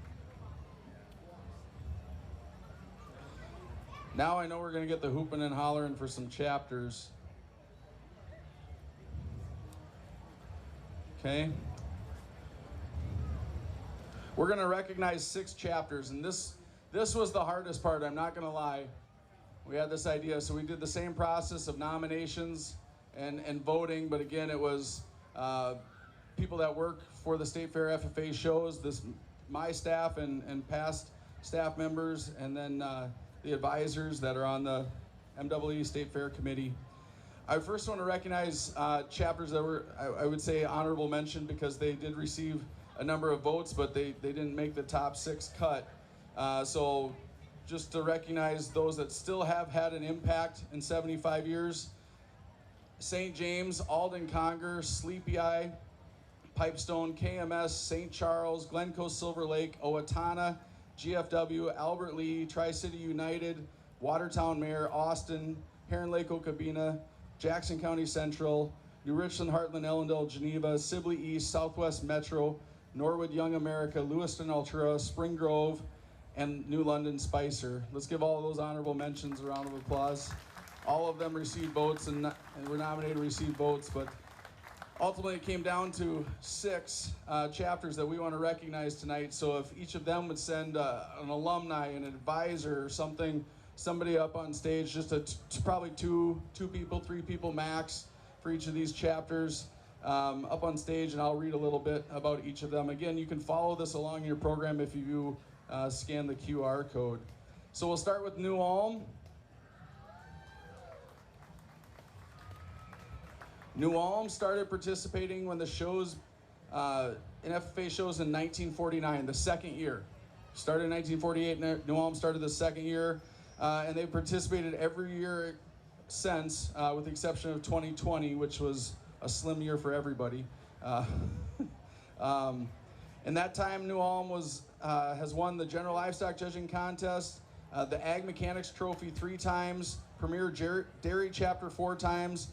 Now I know we're going to get the hooping and hollering for some chapters. Okay. We're going to recognize 6 chapters, and this was the hardest part, I'm not going to lie. We had this idea, so we did the same process of nominations and voting, but again, it was people that work for the State Fair FFA shows, my staff and past staff members, and then the advisors that are on the MWE State Fair Committee. I first want to recognize chapters that were, I would say, honorable mention because they did receive a number of votes, but they didn't make the top 6 cut. So just to recognize those that still have had an impact in 75 years. St. James, Alden Conger, Sleepy Eye, Pipestone, KMS, St. Charles, Glencoe Silver Lake, Owatonna, GFW, Albert Lee, Tri-City United, Watertown Mayor, Austin, Heron Lake Okabena, Jackson County Central, New Richland, Heartland, Ellendale, Geneva, Sibley East, Southwest Metro, Norwood, Young America, Lewiston, Altura, Spring Grove, and New London, Spicer. Let's give all of those honorable mentions a round of applause. All of them received votes and were nominated to receive votes, but ultimately it came down to 6 chapters that we want to recognize tonight. So if each of them would send an alumni, an advisor, or somebody up on stage, just probably two people, 3 people max for each of these chapters up on stage, and I'll read a little bit about each of them. Again, you can follow this along in your program if you scan the QR code. So we'll start with New Ulm. New Ulm started participating when the shows, in FFA shows in 1949, the second year. Started in 1948, New Ulm started the second year, and they've participated every year since, with the exception of 2020, which was a slim year for everybody. In that time, New Ulm has won the General Livestock Judging Contest, the Ag Mechanics Trophy 3 times, Premier Dairy Chapter 4 times,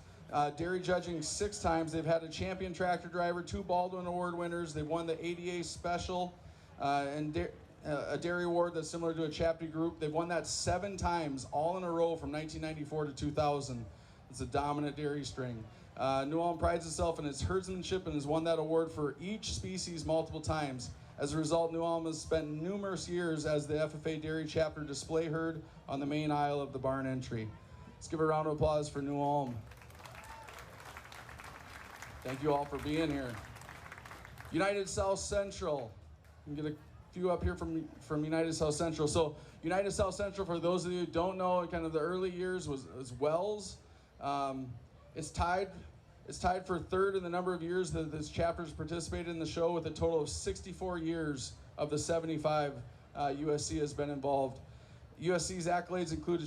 dairy judging 6 times. They've had a champion tractor driver, 2 Baldwin Award winners. They've won the ADA Special and a dairy award that's similar to a chapter group. They've won that 7 times, all in a row from 1994 to 2000. It's a dominant dairy string. New Ulm prides itself in its herdsmanship and has won that award for each species multiple times. As a result, New Ulm has spent numerous years as the FFA Dairy Chapter display herd on the main aisle of the barn entry. Let's give a round of applause for New Ulm. Thank you all for being here. United South Central. You can get a few up here from United South Central. So United South Central, for those of you who don't know, kind of the early years was Wells. It's tied for 3rd in the number of years that this chapter's participated in the show, with a total of 64 years of the 75 USC has been involved. USC's accolades include a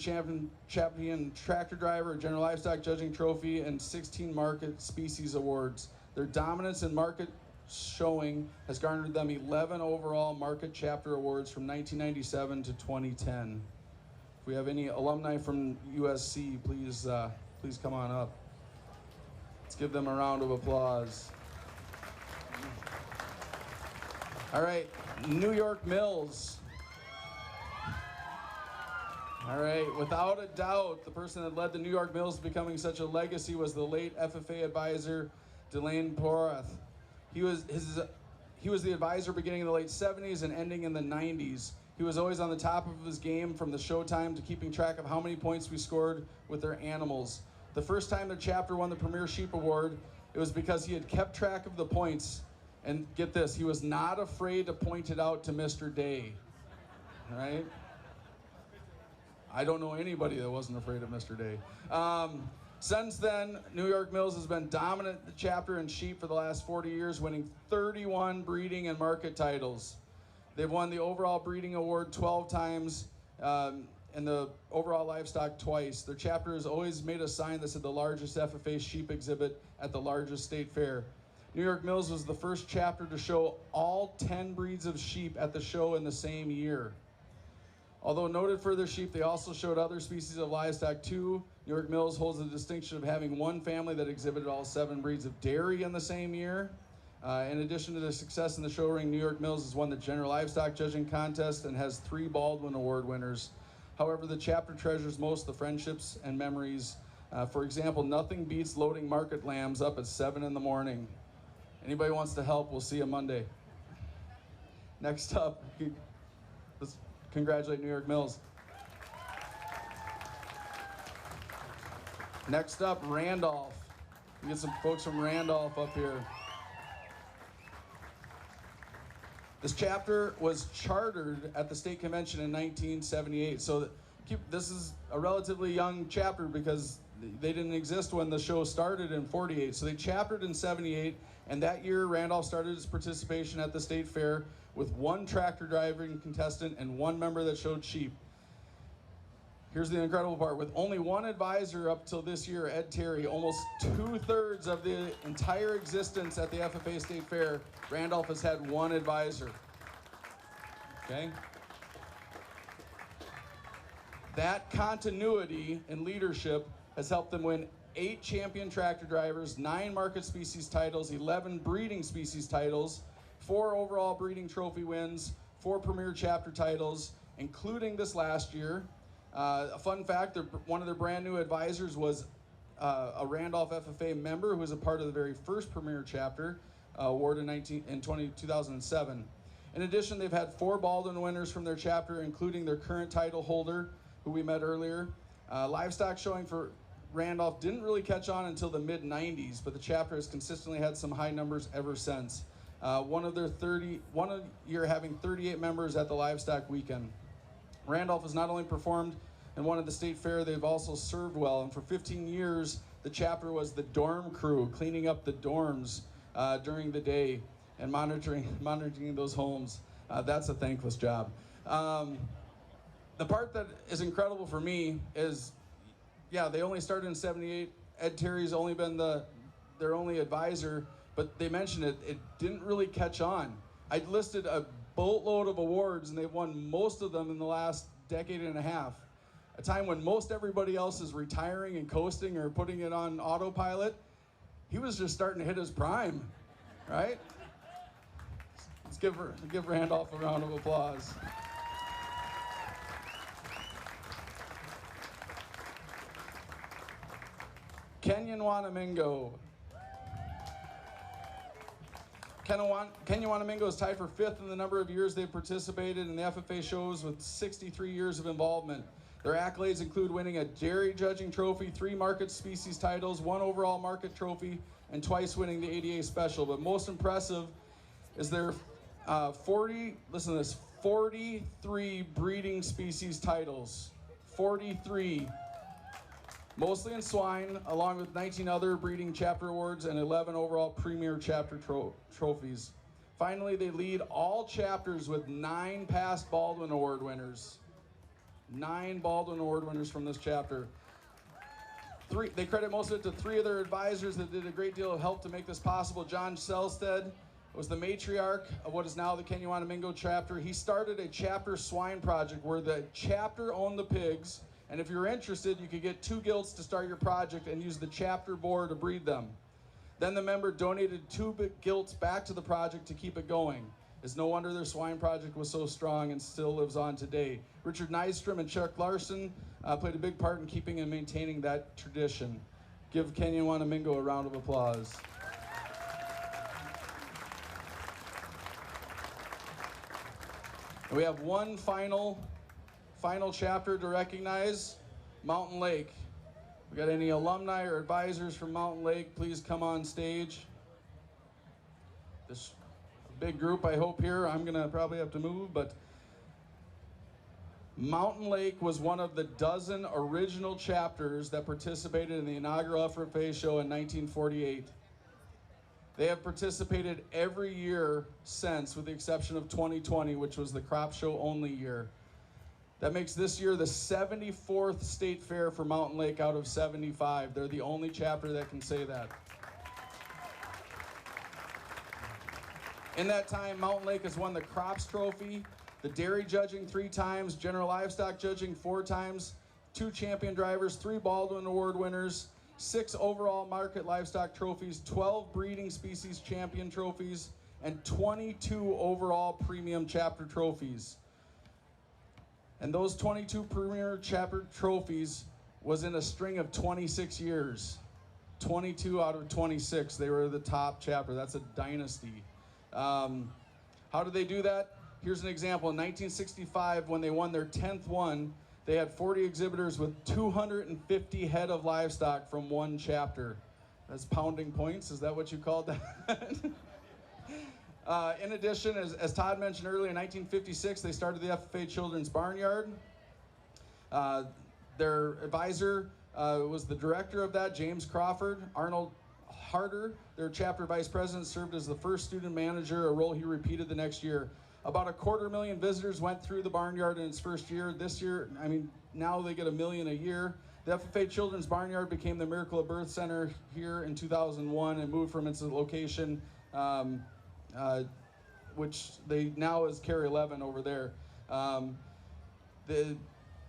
champion tractor driver, a General Livestock Judging Trophy, and 16 market species awards. Their dominance in market showing has garnered them 11 overall market chapter awards from 1997 to 2010. If we have any alumni from USC, please come on up. Let's give them a round of applause. All right, New York Mills. All right, without a doubt, the person that led the New York Mills to becoming such a legacy was the late FFA advisor, Delane Porath. He was the advisor beginning in the late 70s and ending in the 90s. He was always on the top of his game, from the showtime to keeping track of how many points we scored with their animals. The first time their chapter won the Premier Sheep Award, it was because he had kept track of the points, and get this, he was not afraid to point it out to Mr. Day, all right? I don't know anybody that wasn't afraid of Mr. Day. Since then, New York Mills has been dominant chapter in sheep for the last 40 years, winning 31 breeding and market titles. They've won the overall breeding award 12 times, and the overall livestock twice. Their chapter has always made a sign that said the largest FFA sheep exhibit at the largest state fair. New York Mills was the first chapter to show all 10 breeds of sheep at the show in the same year. Although noted for their sheep, they also showed other species of livestock too. New York Mills holds the distinction of having one family that exhibited all 7 breeds of dairy in the same year. In addition to their success in the show ring, New York Mills has won the General Livestock Judging Contest and has 3 Baldwin Award winners. However, the chapter treasures most the friendships and memories. For example, nothing beats loading market lambs up at 7 in the morning. Anybody wants to help, we'll see you Monday. Next up, let's congratulate New York Mills. Next up, Randolph. We get some folks from Randolph up here. This chapter was chartered at the state convention in 1978. So this is a relatively young chapter because they didn't exist when the show started in 48. So they chaptered in 78, and that year Randolph started its participation at the state fair with 1 tractor driving contestant and 1 member that showed sheep. Here's the incredible part. With only one advisor up till this year, Ed Terry, almost 2/3 of the entire existence at the FFA State Fair, Randolph has had one advisor. Okay? That continuity in leadership has helped them win 8 champion tractor drivers, 9 market species titles, 11 breeding species titles, 4 overall breeding trophy wins, 4 premier chapter titles, including this last year. A fun fact, one of their brand new advisors was a Randolph FFA member who was a part of the very first premier chapter award in 2007. In addition, they've had 4 Baldwin winners from their chapter, including their current title holder, who we met earlier. Livestock showing for Randolph didn't really catch on until the mid-90s, but the chapter has consistently had some high numbers ever since. One year having 38 members at the livestock weekend. Randolph has not only performed in one of the state fair, they've also served well. And for 15 years, the chapter was the dorm crew, cleaning up the dorms during the day and monitoring those homes. That's a thankless job. The part that is incredible for me is, yeah, they only started in '78. Ed Terry's only been their only advisor, but they mentioned it didn't really catch on. I listed a boatload of awards, and they've won most of them in the last decade and a half. A time when most everybody else is retiring and coasting or putting it on autopilot, he was just starting to hit his prime, right? Let's give Randolph a round of applause. Kenyon Wanamingo. Kenyon Wanamingo is tied for 5th in the number of years they've participated in the FFA shows with 63 years of involvement. Their accolades include winning a dairy judging trophy, 3 market species titles, 1 overall market trophy, and twice winning the ADA special. But most impressive is their 43 breeding species titles. 43. Mostly in swine, along with 19 other breeding chapter awards and 11 overall premier chapter trophies. Finally, they lead all chapters with 9 past Baldwin Award winners. 9 Baldwin Award winners from this chapter. They credit most of it to 3 of their advisors that did a great deal of help to make this possible. John Selstead was the matriarch of what is now the Kenyon Wanamingo chapter. He started a chapter swine project where the chapter owned the pigs. And if you're interested, you could get 2 gilts to start your project and use the chapter board to breed them. Then the member donated 2 gilts back to the project to keep it going. It's no wonder their swine project was so strong and still lives on today. Richard Nystrom and Chuck Larson played a big part in keeping and maintaining that tradition. Give Kenyon Wanamingo a round of applause. And we have one final chapter to recognize, Mountain Lake. We got any alumni or advisors from Mountain Lake, please come on stage. This big group, I hope, here. I'm gonna probably have to move, but Mountain Lake was one of the dozen original chapters that participated in the inaugural FFA show in 1948. They have participated every year since, with the exception of 2020, which was the crop show only year. That makes this year the 74th state fair for Mountain Lake out of 75. They're the only chapter that can say that. In that time, Mountain Lake has won the Crops Trophy, the dairy judging 3 times, general livestock judging 4 times, 2 champion drivers, 3 Baldwin Award winners, 6 overall market livestock trophies, 12 breeding species champion trophies, and 22 overall premium chapter trophies. And those 22 premier chapter trophies was in a string of 26 years. 22 out of 26, they were the top chapter. That's a dynasty. How did they do that? Here's an example. In 1965, when they won their 10th one, they had 40 exhibitors with 250 head of livestock from one chapter. That's pounding points, is that what you called that? In addition, as Todd mentioned earlier, in 1956, they started the FFA Children's Barnyard. Their advisor was the director of that, James Crawford. Arnold Harder, their chapter vice president, served as the first student manager, a role he repeated the next year. About 250,000 visitors went through the barnyard in its first year. This year, now they get $1 million a year. The FFA Children's Barnyard became the Miracle of Birth Center here in 2001 and moved from its location, which they now is Care 11 over there.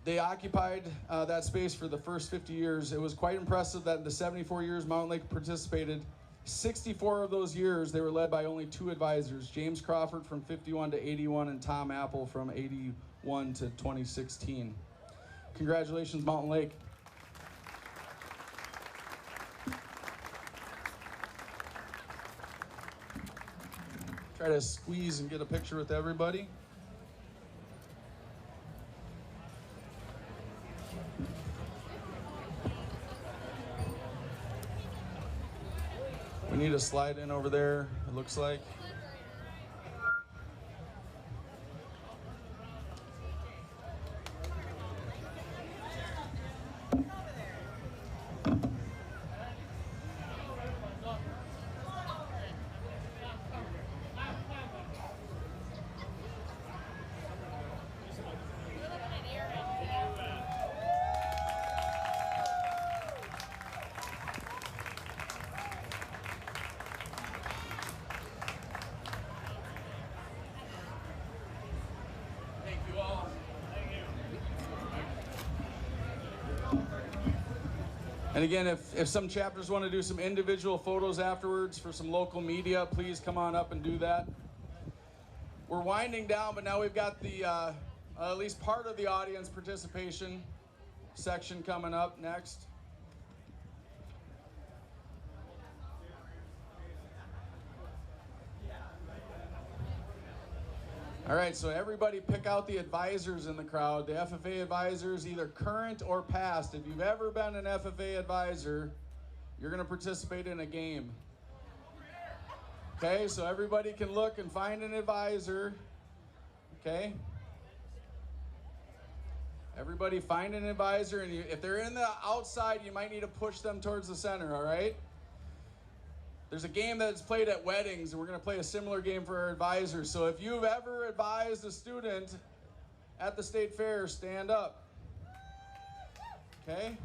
They occupied that space for the first 50 years. It was quite impressive that in the 74 years Mountain Lake participated, 64 of those years they were led by only 2 advisors, James Crawford from 51 to 81 and Tom Apple from 81 to 2016. Congratulations, Mountain Lake. Try to squeeze and get a picture with everybody. We need a slide in over there, it looks like. And again, if some chapters want to do some individual photos afterwards for some local media, please come on up and do that. We're winding down, but now we've got the at least part of the audience participation section coming up next. All right, so everybody pick out the advisors in the crowd. The FFA advisors, either current or past. If you've ever been an FFA advisor, you're going to participate in a game. Okay, so everybody can look and find an advisor. Okay? Everybody find an advisor, and if they're in the outside, you might need to push them towards the center, all right? There's a game that's played at weddings, and we're going to play a similar game for our advisors. So if you've ever advised a student at the state fair, stand up. Okay?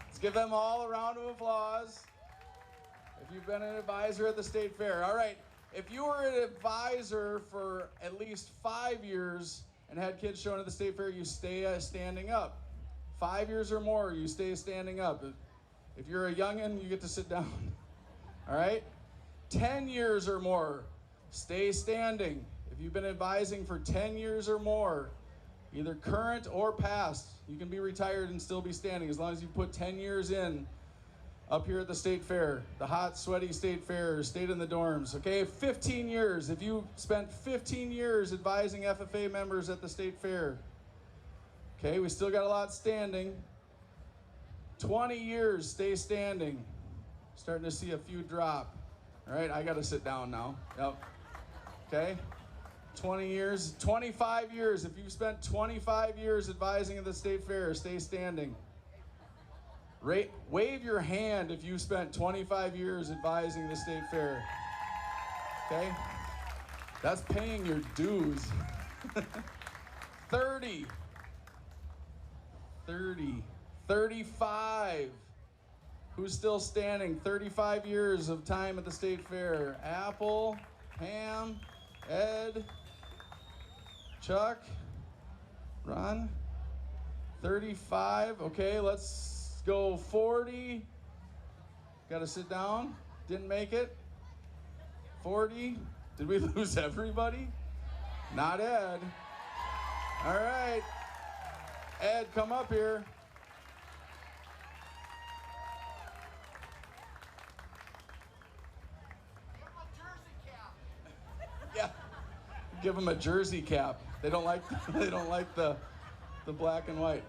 Let's give them all a round of applause if you've been an advisor at the state fair. All right, if you were an advisor for at least 5 years and had kids showing at the state fair, you stay standing up. 5 years or more, you stay standing up. If you're a youngin', you get to sit down. All right? 10 years or more, stay standing. If you've been advising for 10 years or more, either current or past, you can be retired and still be standing as long as you put 10 years in up here at the state fair. The hot, sweaty state fair, stayed in the dorms. Okay, 15 years. If you spent 15 years advising FFA members at the state fair. Okay, we still got a lot standing. 20 years, stay standing. Starting to see a few drop. All right, I got to sit down now. Yep. Okay. 20 years, 25 years. If you've spent 25 years advising at the state fair, stay standing. Wave your hand if you've spent 25 years advising the state fair. Okay. That's paying your dues. 30. 30. 35. Who's still standing? 35 years of time at the state fair. Apple, Pam, Ed, Chuck, Ron. 35. Okay, let's go 40. Got to sit down. Didn't make it. 40. Did we lose everybody? Not Ed. All right. Ed, come up here. Yeah, give them a jersey cap. They don't like the black and white.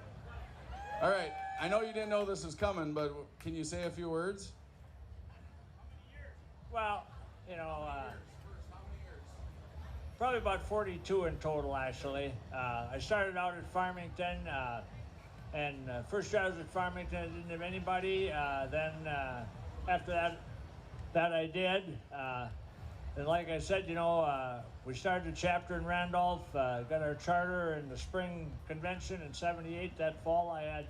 All right, I know you didn't know this was coming, but can you say a few words? Well, you know, probably about 42 in total, actually. I started out at Farmington, and first year I was at Farmington, I didn't have anybody. Then after that I did. And like I said, you know, we started a chapter in Randolph, got our charter in the spring convention in '78. That fall, I had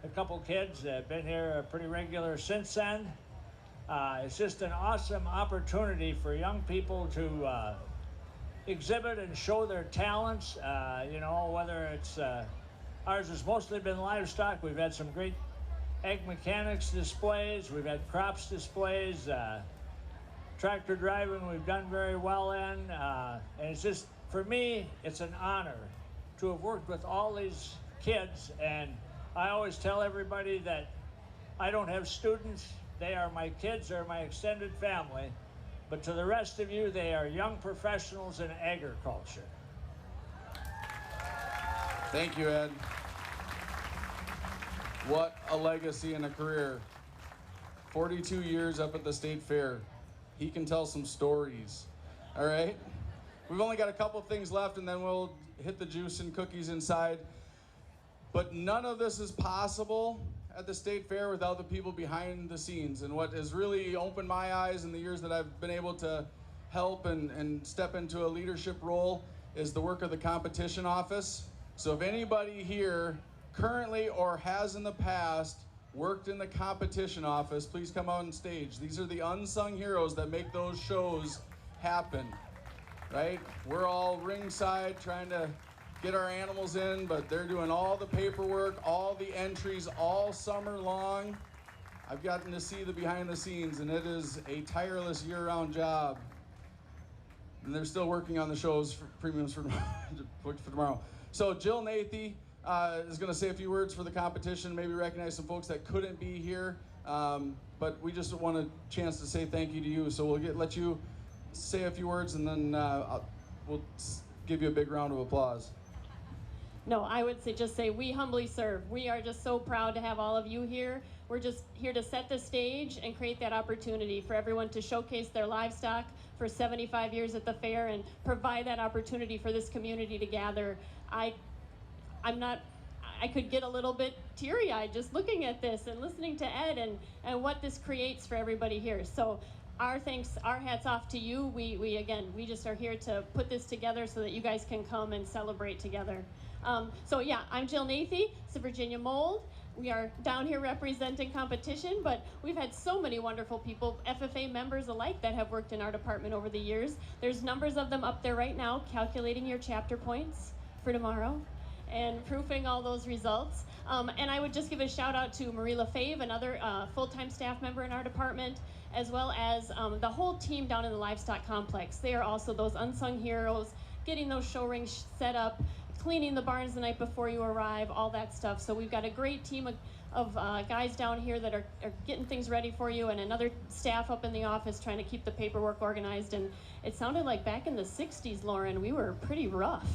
a couple kids that have been here pretty regular since then. It's just an awesome opportunity for young people to exhibit and show their talents. You know, whether it's ours has mostly been livestock. We've had some great egg mechanics displays. We've had crops displays. Tractor driving we've done very well in. And it's just, for me, it's an honor to have worked with all these kids. And I always tell everybody that I don't have students. They are my kids, they're my extended family. But to the rest of you, they are young professionals in agriculture. Thank you, Ed. What a legacy and a career. 42 years up at the state fair. He can tell some stories. All right? We've only got a couple things left and then we'll hit the juice and cookies inside. But none of this is possible at the state fair without the people behind the scenes. And what has really opened my eyes in the years that I've been able to help and step into a leadership role is the work of the competition office. So if anybody here currently or has in the past worked in the competition office, please come out on stage. These are the unsung heroes that make those shows happen, right? We're all ringside trying to get our animals in, but they're doing all the paperwork, all the entries, all summer long. I've gotten to see the behind the scenes, and it is a tireless year-round job. And they're still working on the shows for premiums for tomorrow. So Jill Nathy is going to say a few words for the competition, maybe recognize some folks that couldn't be here. But we just want a chance to say thank you to you. So we'll let you say a few words, and then we'll give you a big round of applause. No, I would just say we humbly serve. We are just so proud to have all of you here. We're just here to set the stage and create that opportunity for everyone to showcase their livestock for 75 years at the fair and provide that opportunity for this community to gather. I could get a little bit teary-eyed just looking at this and listening to Ed and what this creates for everybody here. So our thanks, our hats off to you. We just are here to put this together so that you guys can come and celebrate together. So yeah, I'm Jill Nathy, it's the Virginia Mold. We are down here representing competition, but we've had so many wonderful people, FFA members alike, that have worked in our department over the years. There's numbers of them up there right now, calculating your chapter points for tomorrow and proofing all those results. And I would just give a shout out to Marie LaFave, another full-time staff member in our department, as well as the whole team down in the livestock complex. They are also those unsung heroes, getting those show rings set up, cleaning the barns the night before you arrive, all that stuff. So we've got a great team of guys down here that are getting things ready for you, and another staff up in the office trying to keep the paperwork organized. And it sounded like back in the 60s, Lauren, we were pretty rough.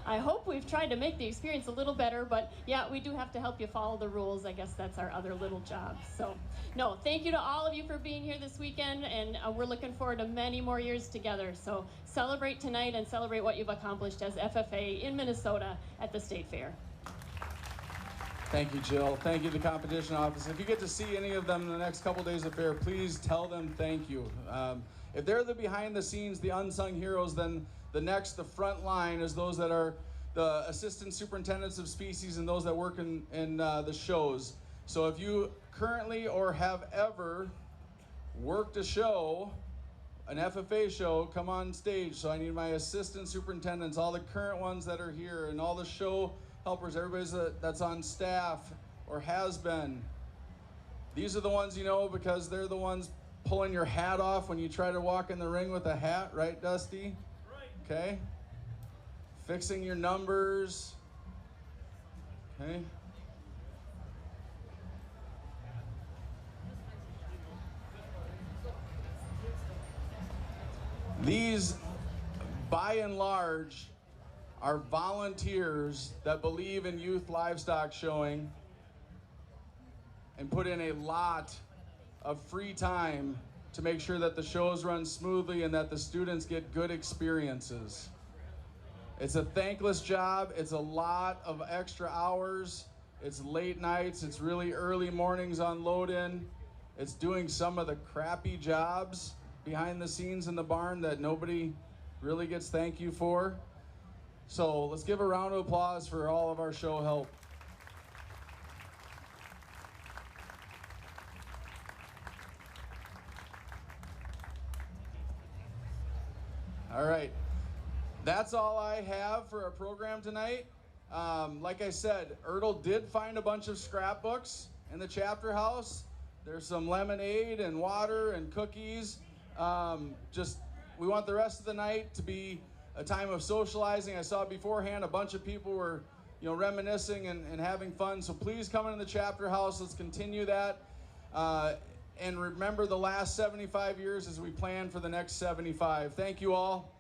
I hope we've tried to make the experience a little better, but yeah, we do have to help you follow the rules. I guess that's our other little job. So, no, thank you to all of you for being here this weekend, and we're looking forward to many more years together. So celebrate tonight and celebrate what you've accomplished as FFA in Minnesota at the State Fair. Thank you, Jill. Thank you to the competition office. If you get to see any of them in the next couple days of fair, please tell them thank you. If they're the behind the scenes, the unsung heroes, then the front line is those that are the assistant superintendents of species and those that work in the shows. So if you currently or have ever worked a show, an FFA show, come on stage. So I need my assistant superintendents, all the current ones that are here, and all the show helpers, everybody that's on staff or has been. These are the ones you know because they're the ones pulling your hat off when you try to walk in the ring with a hat, right, Dusty? Right. Okay. Fixing your numbers. Okay. These, by and large, are volunteers that believe in youth livestock showing and put in a lot of free time to make sure that the shows run smoothly and that the students get good experiences. It's a thankless job. It's a lot of extra hours. It's late nights. It's really early mornings on load-in. It's doing some of the crappy jobs behind the scenes in the barn that nobody really gets thank you for. So let's give a round of applause for all of our show help. All right, that's all I have for our program tonight. Like I said, Ertle did find a bunch of scrapbooks in the chapter house. There's some lemonade and water and cookies. We want the rest of the night to be a time of socializing. I saw beforehand a bunch of people were, reminiscing and having fun. So please come into the chapter house. Let's continue that. And remember the last 75 years as we plan for the next 75. Thank you all.